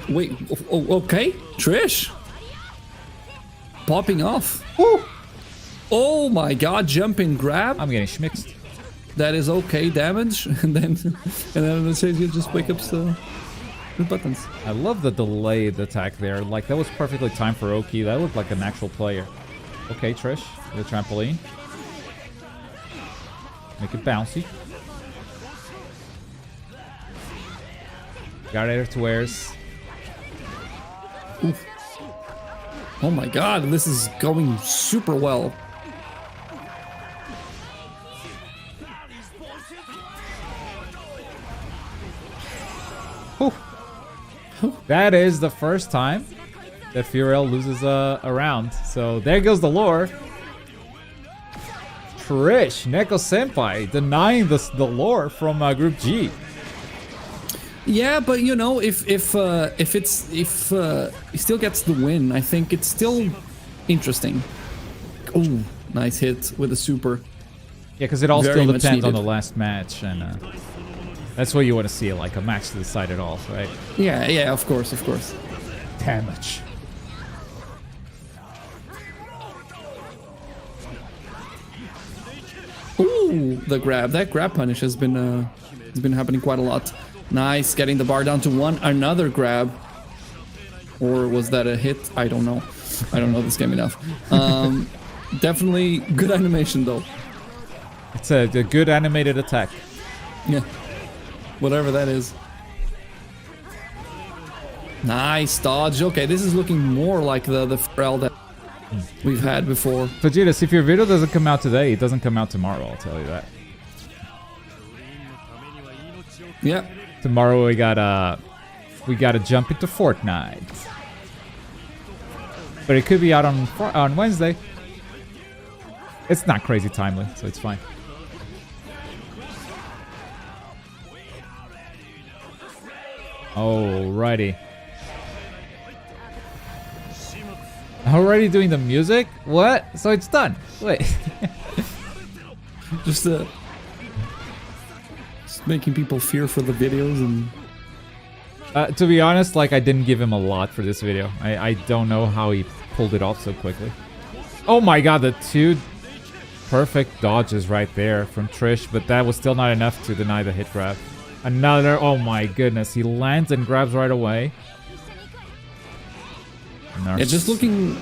Wait, okay. Trish. Popping off. Woo. Oh my god, jumping grab. I'm getting schmixed. That is okay damage. And then you just wake up the buttons. I love the delayed attack there. Like, that was perfectly timed for Oki. That looked like an actual player. Okay, Trish, the trampoline. Make it bouncy. Got air to wares. Oof. Oh my god, this is going super well. That is the first time that Firo loses a round. So there goes the lore. Trish, Neko Senpai denying the lore from Group G. Yeah, but you know, if he still gets the win, I think it's still interesting. Oh, nice hit with a super. Yeah, because it all still depends on the last match, and That's what you want to see, like a match to decide it all, right? Yeah, yeah, of course, of course. Damage. Ooh, the grab. That grab punish has been happening quite a lot. Nice, getting the bar down to 1. Another grab. Or was that a hit? I don't know. I don't know this game enough. Definitely good animation though. It's a good animated attack. Yeah. Vhatever that is. Nice dodge. Okay, this is looking more like the Pharrell that we've had before. Vegeta, if your video doesn't come out today, it doesn't come out tomorrow, I'll tell you that. Yeah. Tomorrow we gotta jump into Fortnite. But it could be out on Wednesday. It's not crazy timely, so it's fine. Alrighty. Already doing the music? What? So it's done. Wait. Just making people fear for the videos and... To be honest, like, I didn't give him a lot for this video. I don't know how he pulled it off so quickly. Oh my god, the 2 perfect dodges right there from Trish, but that was still not enough to deny the hit grab. Another, oh my goodness, he lands and grabs right away. It's just looking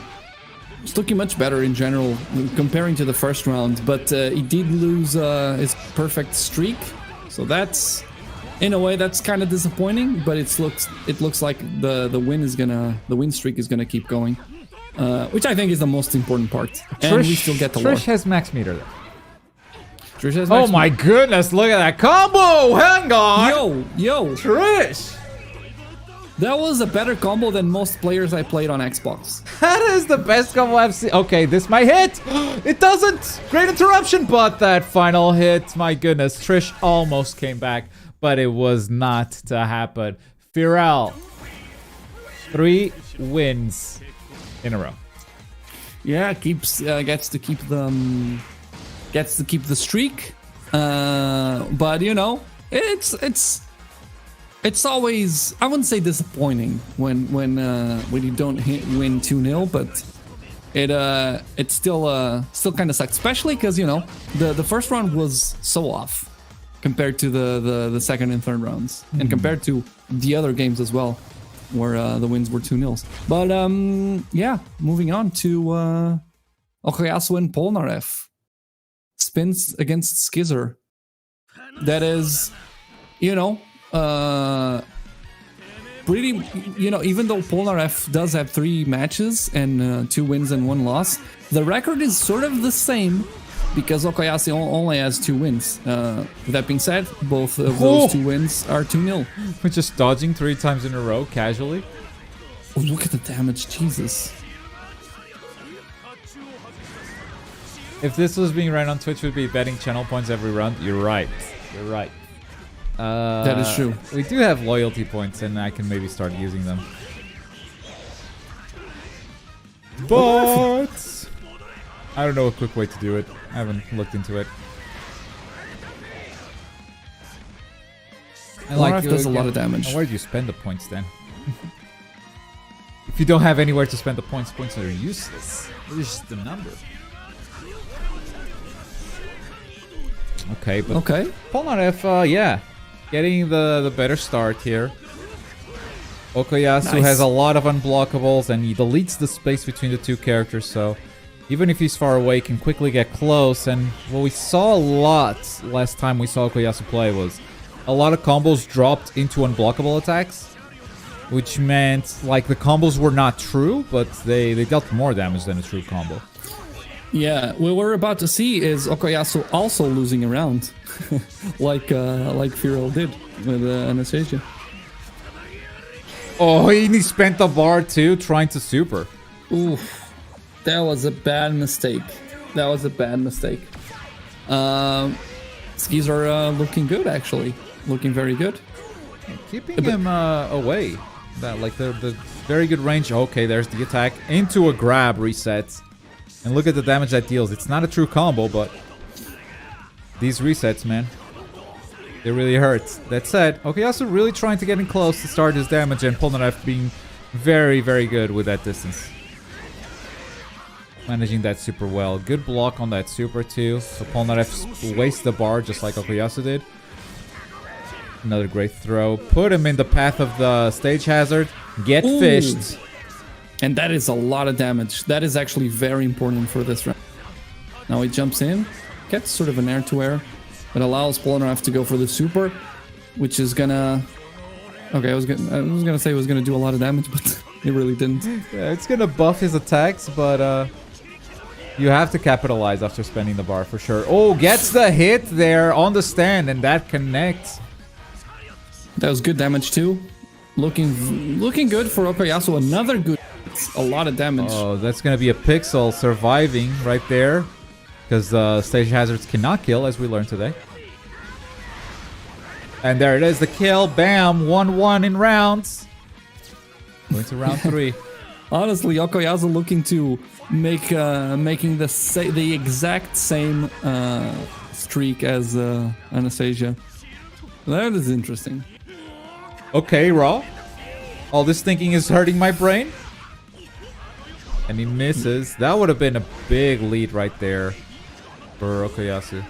much better in general comparing to the first round, but he did lose his perfect streak, so that's... In a way, that's kind of disappointing, but it looks like the win streak is gonna keep going, which I think is the most important part. And we still get the lore. Trish has max meter there. Trish has max my goodness! Look at that combo! Hang on! Yo! Trish! That was a better combo than most players I played on Xbox. That is the best combo I've seen. Okay, this might hit. It doesn't. Great interruption, but that final hit, my goodness, Trish almost came back. But it was not to happen. Firo, 3 wins in a row. Yeah, gets to keep the streak. But you know, it's always, I wouldn't say disappointing when you don't win 2-0, but it's still kind of sucks, especially because you know the first round was so off compared to the second and third rounds, and compared to the other games as well, where the wins were 2-0. But yeah, moving on to Okuyasu and Polnareff. Spins against Skizzer. That is, you know, pretty, you know, even though Polnareff does have 3 matches and 2 wins and 1 loss, the record is sort of the same, because Okuyasu only has 2 wins. With that being said, both of those 2 wins are 2-0. We're just dodging 3 times in a row, casually. Oh, look at the damage, Jesus. If this was being ran on Twitch, we'd be betting channel points every round. You're right. You're right. That is true. We do have loyalty points, and I can maybe start using them. But I don't know a quick way to do it. I haven't looked into it. Does a lot of damage. Where do you spend the points then? If you don't have anywhere to spend the points, points are useless. It's just a number. Okay, but okay. Polnareff, yeah, getting the better start here. Okuyasu has a lot of unblockables, and he deletes the space between the 2 characters, so even if he's far away, he can quickly get close. And what we saw a lot last time we saw Okuyasu play was a lot of combos dropped into unblockable attacks, which meant like the combos were not true, but they dealt more damage than a true combo. Yeah, what we're about to see is Okuyasu also losing a round, like Firo did with Anastasia. Oh, he spent the bar too, trying to super. Oof. That was a bad mistake. That was a bad mistake. Skizzer looking good, actually. Looking very good. Keeping him away. That like the very good range. Okay, there's the attack. Into a grab resets. And look at the damage that deals. It's not a true combo, but these resets, man. It really hurts. That said, Okuyasu really trying to get in close to start his damage, and Polnareff being very, very good with that distance. Managing that super well. Good block on that super too. So Polnareff wastes the bar just like Okuyasu did. Another great throw. Put him in the path of the stage hazard. Get fished. And that is a lot of damage. That is actually very important for this round. Now he jumps in. Gets sort of an air-to-air. But allows Polnareff to go for the super. Which is gonna... Okay, I was gonna say it was gonna do a lot of damage, but it really didn't. Yeah, it's gonna buff his attacks, but you have to capitalize after spending the bar for sure. Oh, gets the hit there on the stand, and that connects. That was good damage too. Looking good for Okuyasu. Another good hit. A lot of damage. Oh, that's gonna be a pixel surviving right there. Because stage hazards cannot kill, as we learned today. And there it is, the kill. Bam! 1-1 in rounds. Going to round 3. Honestly, Okuyasu looking to making the exact same streak as Anastasia. That is interesting. Okay, Raw. All this thinking is hurting my brain. And he misses. That would have been a big lead right there for Okuyasu.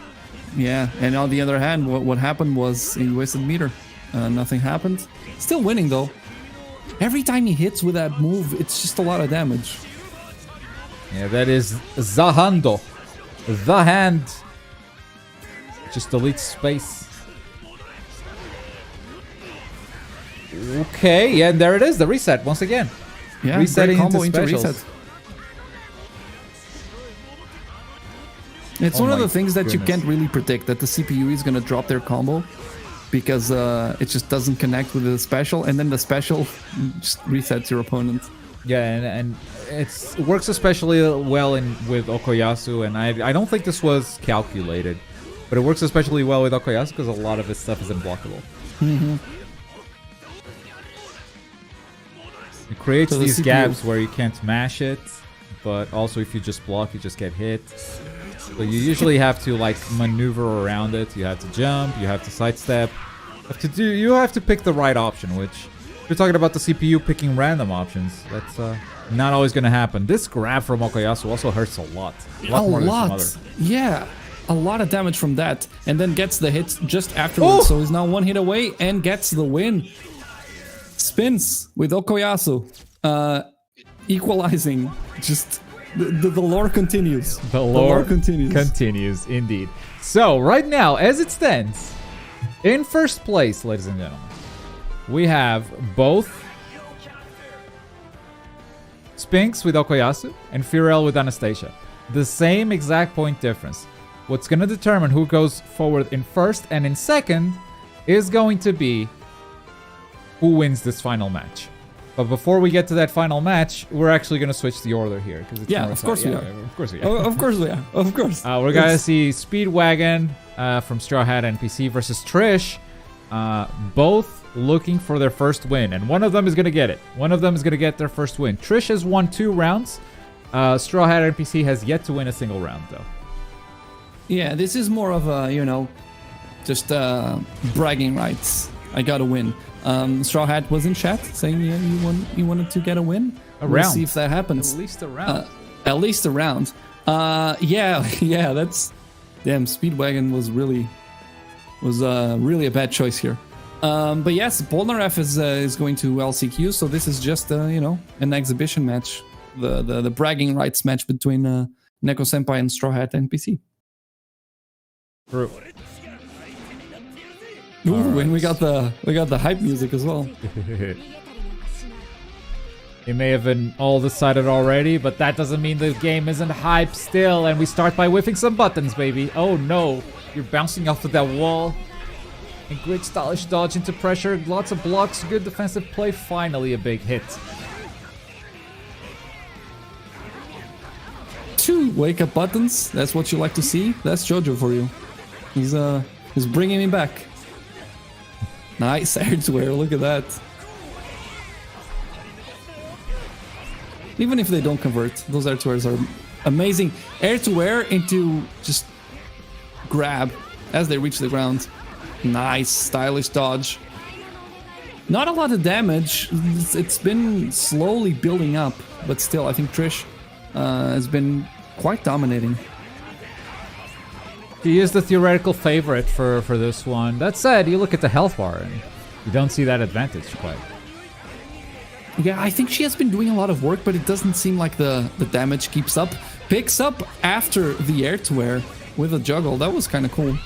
Yeah, and on the other hand, what happened was he wasted meter. Nothing happened. Still winning though. Every time he hits with that move, it's just a lot of damage. Yeah, that is Zahando. The hand. Just delete space. Okay, yeah, there it is, the reset once again. Yeah, resetting combo into into specials. reset. It's one of the things that you can't really predict, that the CPU is going to drop their combo because it just doesn't connect with the special, and then the special just resets your opponent. Yeah, and it works especially well with Okuyasu, and I don't think this was calculated, but it works especially well with Okuyasu because a lot of his stuff is unblockable. Mm-hmm. It creates these gaps where you can't mash it, but also if you just block, you just get hit. So you usually have to like maneuver around it. You have to jump, you have to sidestep. You have to pick the right option, which if you're talking about the CPU picking random options, that's not always going to happen. This grab from Okuyasu also hurts a lot. A lot. Yeah, a lot of damage from that. And then gets the hits just afterwards. So he's now one hit away and gets the win. Spins with Okuyasu. Equalizing. Just... The lore continues. The lore continues, indeed. So, right now, as it stands, in first place, ladies and gentlemen, we have both Sphinx with Okuyasu and Firo with Anastasia. The same exact point difference. What's going to determine who goes forward in first and in second is going to be who wins this final match. But before we get to that final match, we're actually going to switch the order here. It's of course we are. Of course we are. Of course we are. Of course. We're going to see Speedwagon from Straw Hat NPC versus Trish. Both looking for their first win. And one of them is going to get it. One of them is going to get their first win. Trish has won 2 rounds. Straw Hat NPC has yet to win a single round, though. Yeah, this is more of a, just bragging rights. I got to win. Straw Hat was in chat saying you wanted to get a win. We'll see if that happens. At least a round. At least a round. Yeah, that's... Damn, Speedwagon was really a bad choice here. But yes, Polnareff is going to LCQ, so this is just, an exhibition match. The bragging rights match between Neko Senpai and Straw Hat NPC. True. Ooh, and we got the hype music as well. It may have been all decided already, but that doesn't mean the game isn't hype still. And we start by whiffing some buttons, baby. Oh no, you're bouncing off of that wall. And great stylish dodge into pressure. Lots of blocks, good defensive play. Finally a big hit. 2 wake-up buttons. That's what you like to see. That's Jojo for you. He's bringing me back. Nice air-to-air, look at that. Even if they don't convert, those air-to-airs are amazing. Air-to-air into just grab as they reach the ground. Nice, stylish dodge. Not a lot of damage. It's been slowly building up, but still, I think Trish has been quite dominating. She is the theoretical favorite for this one. That said, you look at the health bar and you don't see that advantage quite. Yeah, I think she has been doing a lot of work, but it doesn't seem like the damage keeps up. Picks up after the air-to-air with a juggle. That was kind of cool.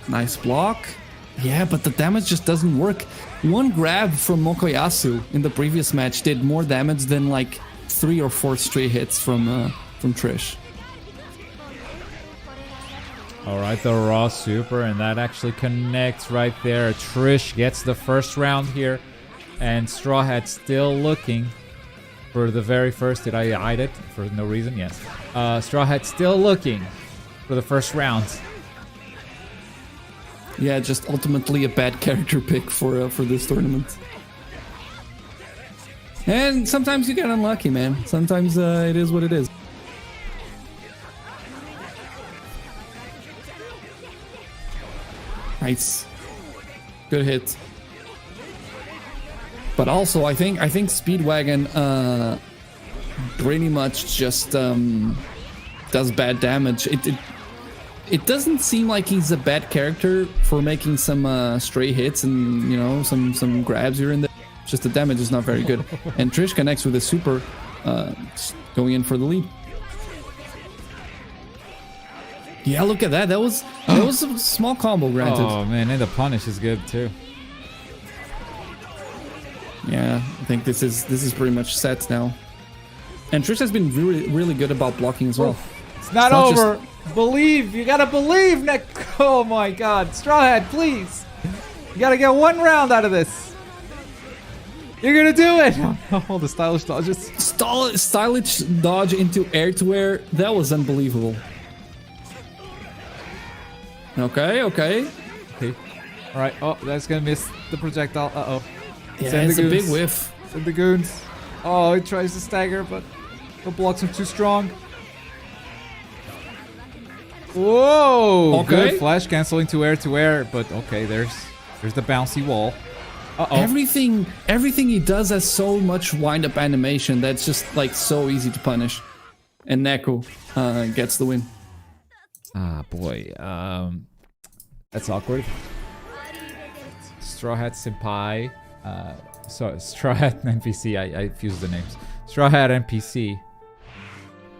Nice block. Yeah, but the damage just doesn't work. One grab from Mokoyasu in the previous match did more damage than like 3 or 4 straight hits from Trish. Alright, the raw super, and that actually connects right there. Trish gets the first round here, and Straw Hat still looking for the very first. Did I hide it for no reason? Yes. Straw Hat still looking for the first round. Yeah, just ultimately a bad character pick for this tournament. And sometimes you get unlucky, man. Sometimes it is what it is. Nice. Good hit. But also, I think Speedwagon pretty much just does bad damage. It doesn't seem like he's a bad character for making some stray hits and, you know, some grabs here and there. Just the damage is not very good. And Trish connects with a super, going in for the lead. Yeah, look at that. That was a small combo, granted. Oh man, and the punish is good too. Yeah, I think this is pretty much set now. And Trish has been really good about blocking as well. It's not over. Believe. You gotta believe, Neko. Oh my god. Straw Hat, please. You gotta get one round out of this. You're gonna do it. Oh, the stylish dodges. Stylish dodge into air-to-air. That was unbelievable. Okay. Alright. Oh, that's gonna miss the projectile. Uh-oh. Yeah, it's a big whiff. Send the goons. Oh, he tries to stagger, but the blocks are too strong. Whoa! Okay. Good flash canceling to air, but okay, there's the bouncy wall. Uh-oh. Everything he does has so much wind-up animation that's just like so easy to punish. And Neko gets the win. Ah, boy. That's awkward. Straw Hat Senpai. So Straw Hat NPC. I fused the names. Straw Hat NPC.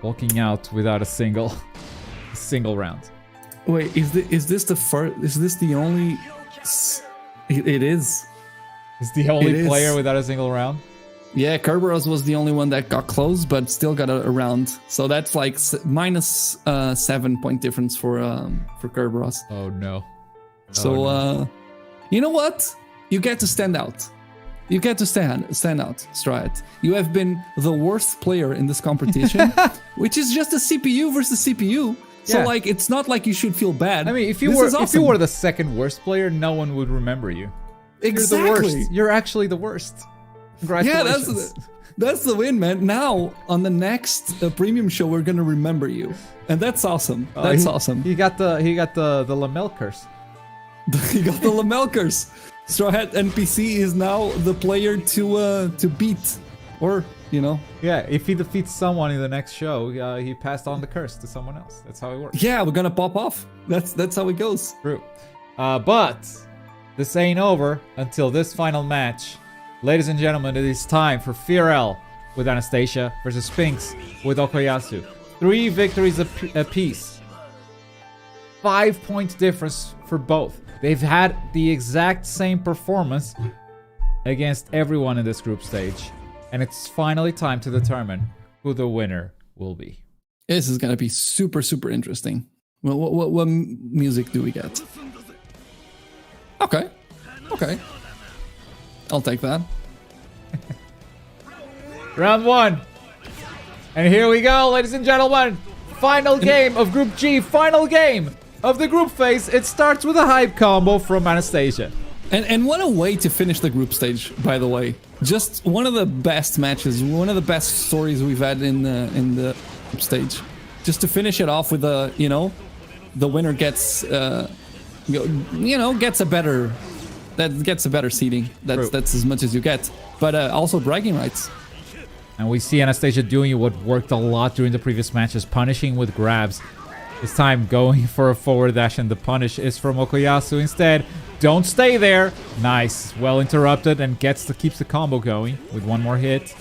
Walking out without a single round. Wait, is this the first? Is this the only? It is. Is the only player without a single round? Yeah, Kerberos was the only one that got close, but still got a round. So that's like minus 7 point difference for Kerberos. Oh no. You know what? You get to stand out. You get to stand out, Straw Hat. You have been the worst player in this competition, which is just a CPU versus CPU. So like, it's not like you should feel bad. I mean, if you were the second worst player, no one would remember you. Exactly. You're the worst. You're actually the worst. Congratulations. Yeah, that's the win, man. Now on the next premium show, we're gonna remember you, and that's awesome. That's awesome. He got the Lamel curse. He got the Lamel curse. Straw Hat NPC is now the player to beat, or you know. Yeah, if he defeats someone in the next show, he passed on the curse to someone else. That's how it works. Yeah, we're gonna pop off. That's how it goes. True. But this ain't over until this final match. Ladies and gentlemen, it is time for Firo with Anastasia versus Sphinx with Okoyasu. 3 victories apiece. 5 point difference for both. They've had the exact same performance against everyone in this group stage. And it's finally time to determine who the winner will be. This is going to be super, super interesting. Well, what music do we get? Okay. I'll take that. Round 1. And here we go, ladies and gentlemen. Final game of Group G. Final game of the group phase. It starts with a hype combo from Anastasia. And what a way to finish the group stage, by the way. Just one of the best matches, one of the best stories we've had in the group stage. Just to finish it off with a, you know, the winner gets, gets a better seeding. That's as much as you get. But also bragging rights. And we see Anastasia doing what worked a lot during the previous matches, punishing with grabs. This time going for a forward dash, and the punish is from Okoyasu instead. Don't stay there. Nice. Well interrupted, and keeps the combo going with one more hit.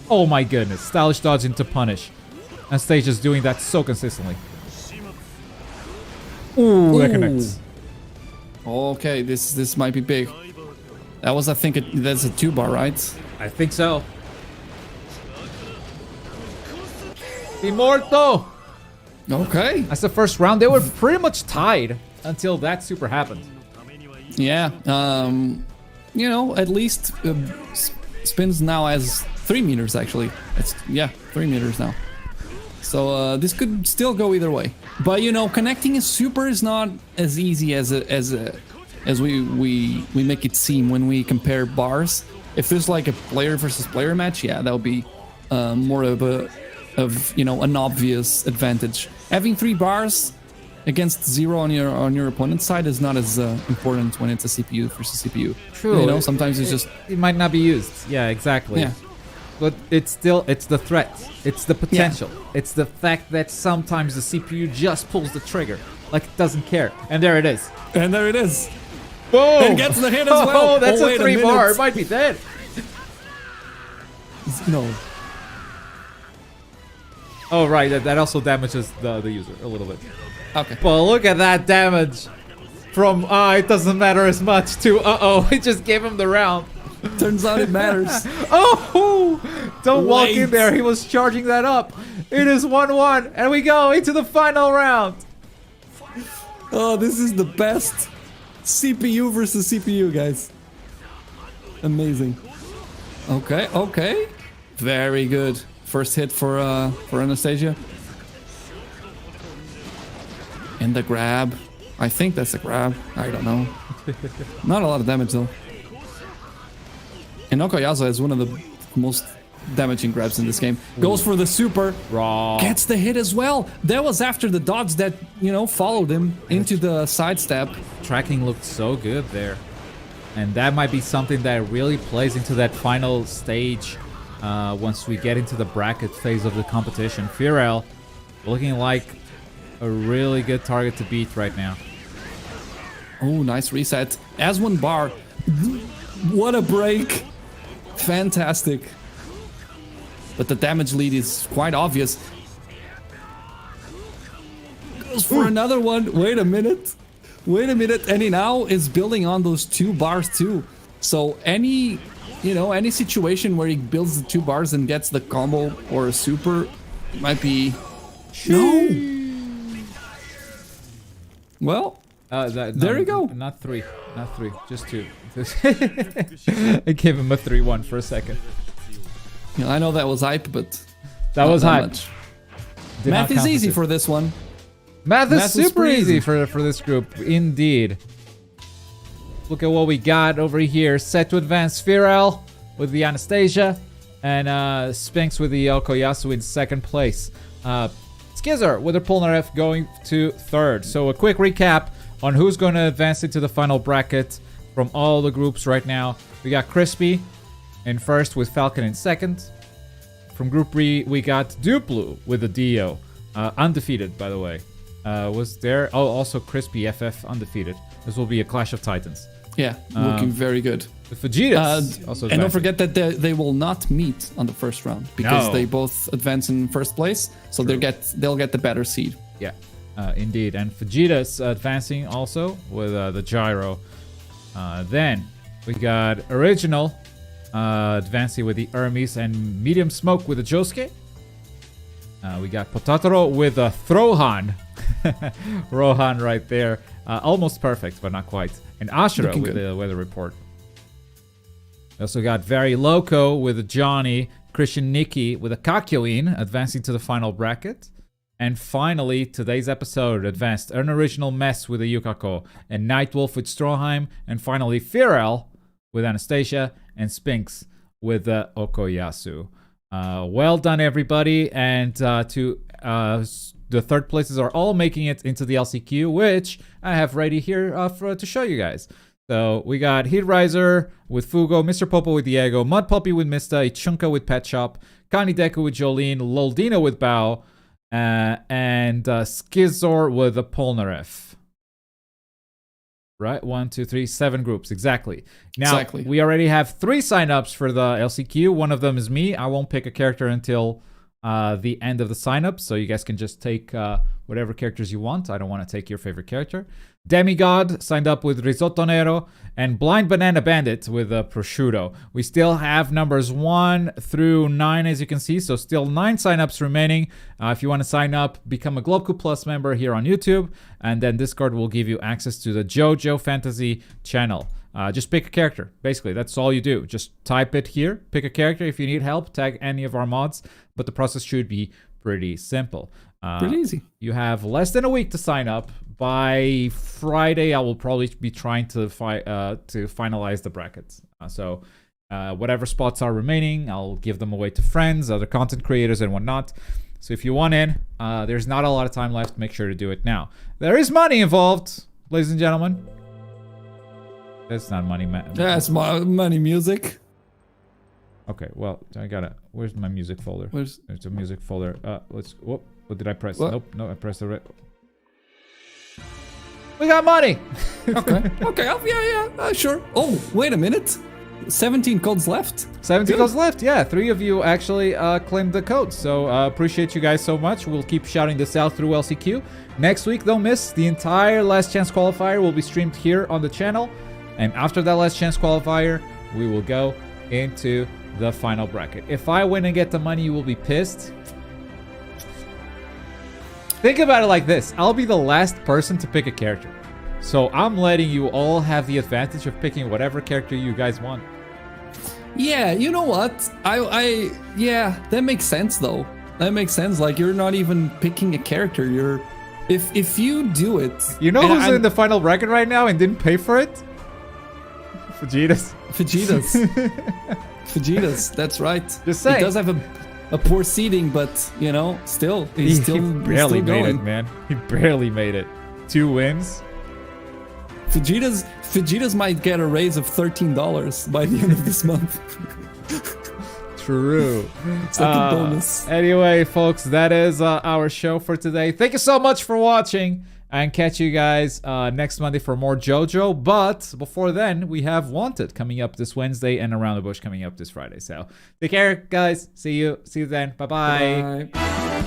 Oh my goodness. Stylish dodge into punish. Anastasia's doing that so consistently. Ooh, that connects. Okay, this might be big. That was, I think, that's a 2-bar, right? I think so. Immortal! Okay. That's the first round. They were pretty much tied until that super happened. Yeah. At least Spins now has 3 meters, actually. 3 meters now. So this could still go either way. But, connecting a super is not as easy as we make it seem when we compare bars. If there's like a player versus player match, yeah, that would be more of an obvious advantage. Having 3 bars against 0 on your opponent's side is not as important when it's a CPU versus CPU. True. Sometimes it's just... It might not be used. Yeah, exactly. Yeah. But it's the threat. It's the potential. Yeah. It's the fact that sometimes the CPU just pulls the trigger. Like it doesn't care. And there it is. And there it is. Boom! And gets the hit as well. Oh, that's a 3-bar. It might be dead. No. Oh, right. That also damages the user a little bit. Okay. But look at that damage. From, it doesn't matter as much to, it just gave him the round. Turns out it matters. Oh! Don't walk in there. He was charging that up. It is 1-1. And we go into the final round. Oh, this is the best. CPU versus CPU, guys. Amazing. Okay. Very good. First hit for Anastasia. And the grab. I think that's a grab. I don't know. Not a lot of damage though. And Okoyasu has one of the most damaging grabs in this game. Goes for the super. Raw. Gets the hit as well. That was after the dodge that, followed him into the sidestep. Tracking looked so good there. And that might be something that really plays into that final stage once we get into the bracket phase of the competition. Firo looking like a really good target to beat right now. Oh, nice reset. As 1 bar. What a break. Fantastic. But the damage lead is quite obvious. Goes for another one. Wait a minute. And he now is building on those 2 bars too. So any situation where he builds the 2 bars and gets the combo or a super might be... No! Well, there you go. Not 3. Just 2. I gave him a 3-1 for a second. I know that was hype, but that was hype. Math is easy for this one. Math is super easy for this group, indeed. Look at what we got over here. Set to advance Firo with the Anastasia, and Sphinx with the Okoyasu in 2nd place. Skizzer with the Polnareff going to 3rd. So a quick recap on who's going to advance into the final bracket from all the groups right now. We got Crispy in 1st with Falcon in 2nd. From Group B, we got Duplu with the Dio. Undefeated, by the way. Was there... Oh, also Crispy FF undefeated. This will be a Clash of Titans. Yeah, looking very good. The Vegetas also and don't forget that they will not meet on the 1st round because they both advance in 1st place, so they'll get the better seed. Yeah, indeed. And Vegeta's advancing also with the Gyro. Then we got Original advancing with the Hermes and Medium Smoke with the Josuke. We got Potatoro with a Throhan. Rohan right there. Almost perfect, but not quite. And Ashura with the Weather Report. We also got Very Loco with a Johnny. Christian Nikki with a Kakyoin advancing to the final bracket. And finally, today's episode advanced an Original Mess with a Yukako. And Nightwolf with Stroheim. And finally, Firel with Anastasia. And Sphinx with Okoyasu. Well done, everybody. And to the third places are all making it into the LCQ, which I have ready here to show you guys. So we got Heat Riser with Fugo, Mr. Popo with Diego, Mud Puppy with Mista, Ichunka with Pet Shop, Connie Deku with Jolene, Loldino with Bao, and Skizzer with a Polnareff. Right? 1, 2, 3, 7 groups. Exactly. Now, we already have 3 signups for the LCQ. One of them is me. I won't pick a character until the end of the signup, so you guys can just take whatever characters you want. I don't want to take your favorite character. Demigod signed up with Risotto Nero, and Blind Banana Bandit with Prosciutto. We still have numbers 1 through 9, as you can see, so still 9 signups remaining. If you want to sign up, become a Globeku Plus member here on YouTube, and then Discord will give you access to the Jojo Fantasy channel. Just pick a character. Basically, that's all you do. Just type it here, pick a character. If you need help, tag any of our mods, but the process should be pretty simple. Pretty easy. You have less than a week to sign up. By Friday, I will probably be trying to finalize the brackets. So whatever spots are remaining, I'll give them away to friends, other content creators, and whatnot. So if you want in, there's not a lot of time left. Make sure to do it now. There is money involved, ladies and gentlemen. That's not money, man. That's money music. Okay, well, I gotta. Where's my music folder? There's a music folder. Let's. Whoop. What did I press? What? Nope. No, I pressed the right. We got money. Okay. Okay. Oh, yeah. Sure. Oh, wait a minute. 17 codes left. 17 codes left. Yeah, 3 of you actually claimed the code. So appreciate you guys so much. We'll keep shouting this out through LCQ. Next week, don't miss. The entire Last Chance Qualifier will be streamed here on the channel. And after that Last Chance Qualifier, we will go into the final bracket. If I win and get the money, you will be pissed. Think about it like this. I'll be the last person to pick a character. So I'm letting you all have the advantage of picking whatever character you guys want. Yeah, you know what? Yeah, that makes sense though. That makes sense. Like you're not even picking a character. You're if you do it. You know who's in the final bracket right now and didn't pay for it? Vegeta's. Vegeta's, that's right. Just saying. He does have a poor seeding, but you know, still he's he barely made it, man. He barely made it. 2 wins. Vegeta's might get a raise of $13 by the end of this month. True. It's like a bonus. Anyway, folks, that is our show for today. Thank you so much for watching, and catch you guys next Monday for more JoJo. But before then, we have Wanted coming up this Wednesday and Around the Bush coming up this Friday. So take care, guys. See you then. Bye-bye. Bye.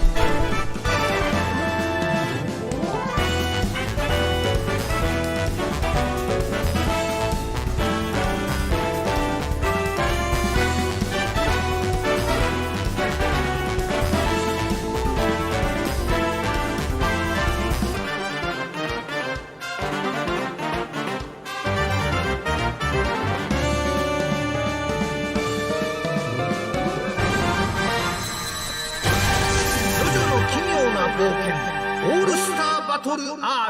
Jojo の奇妙な冒険オールスターバトル R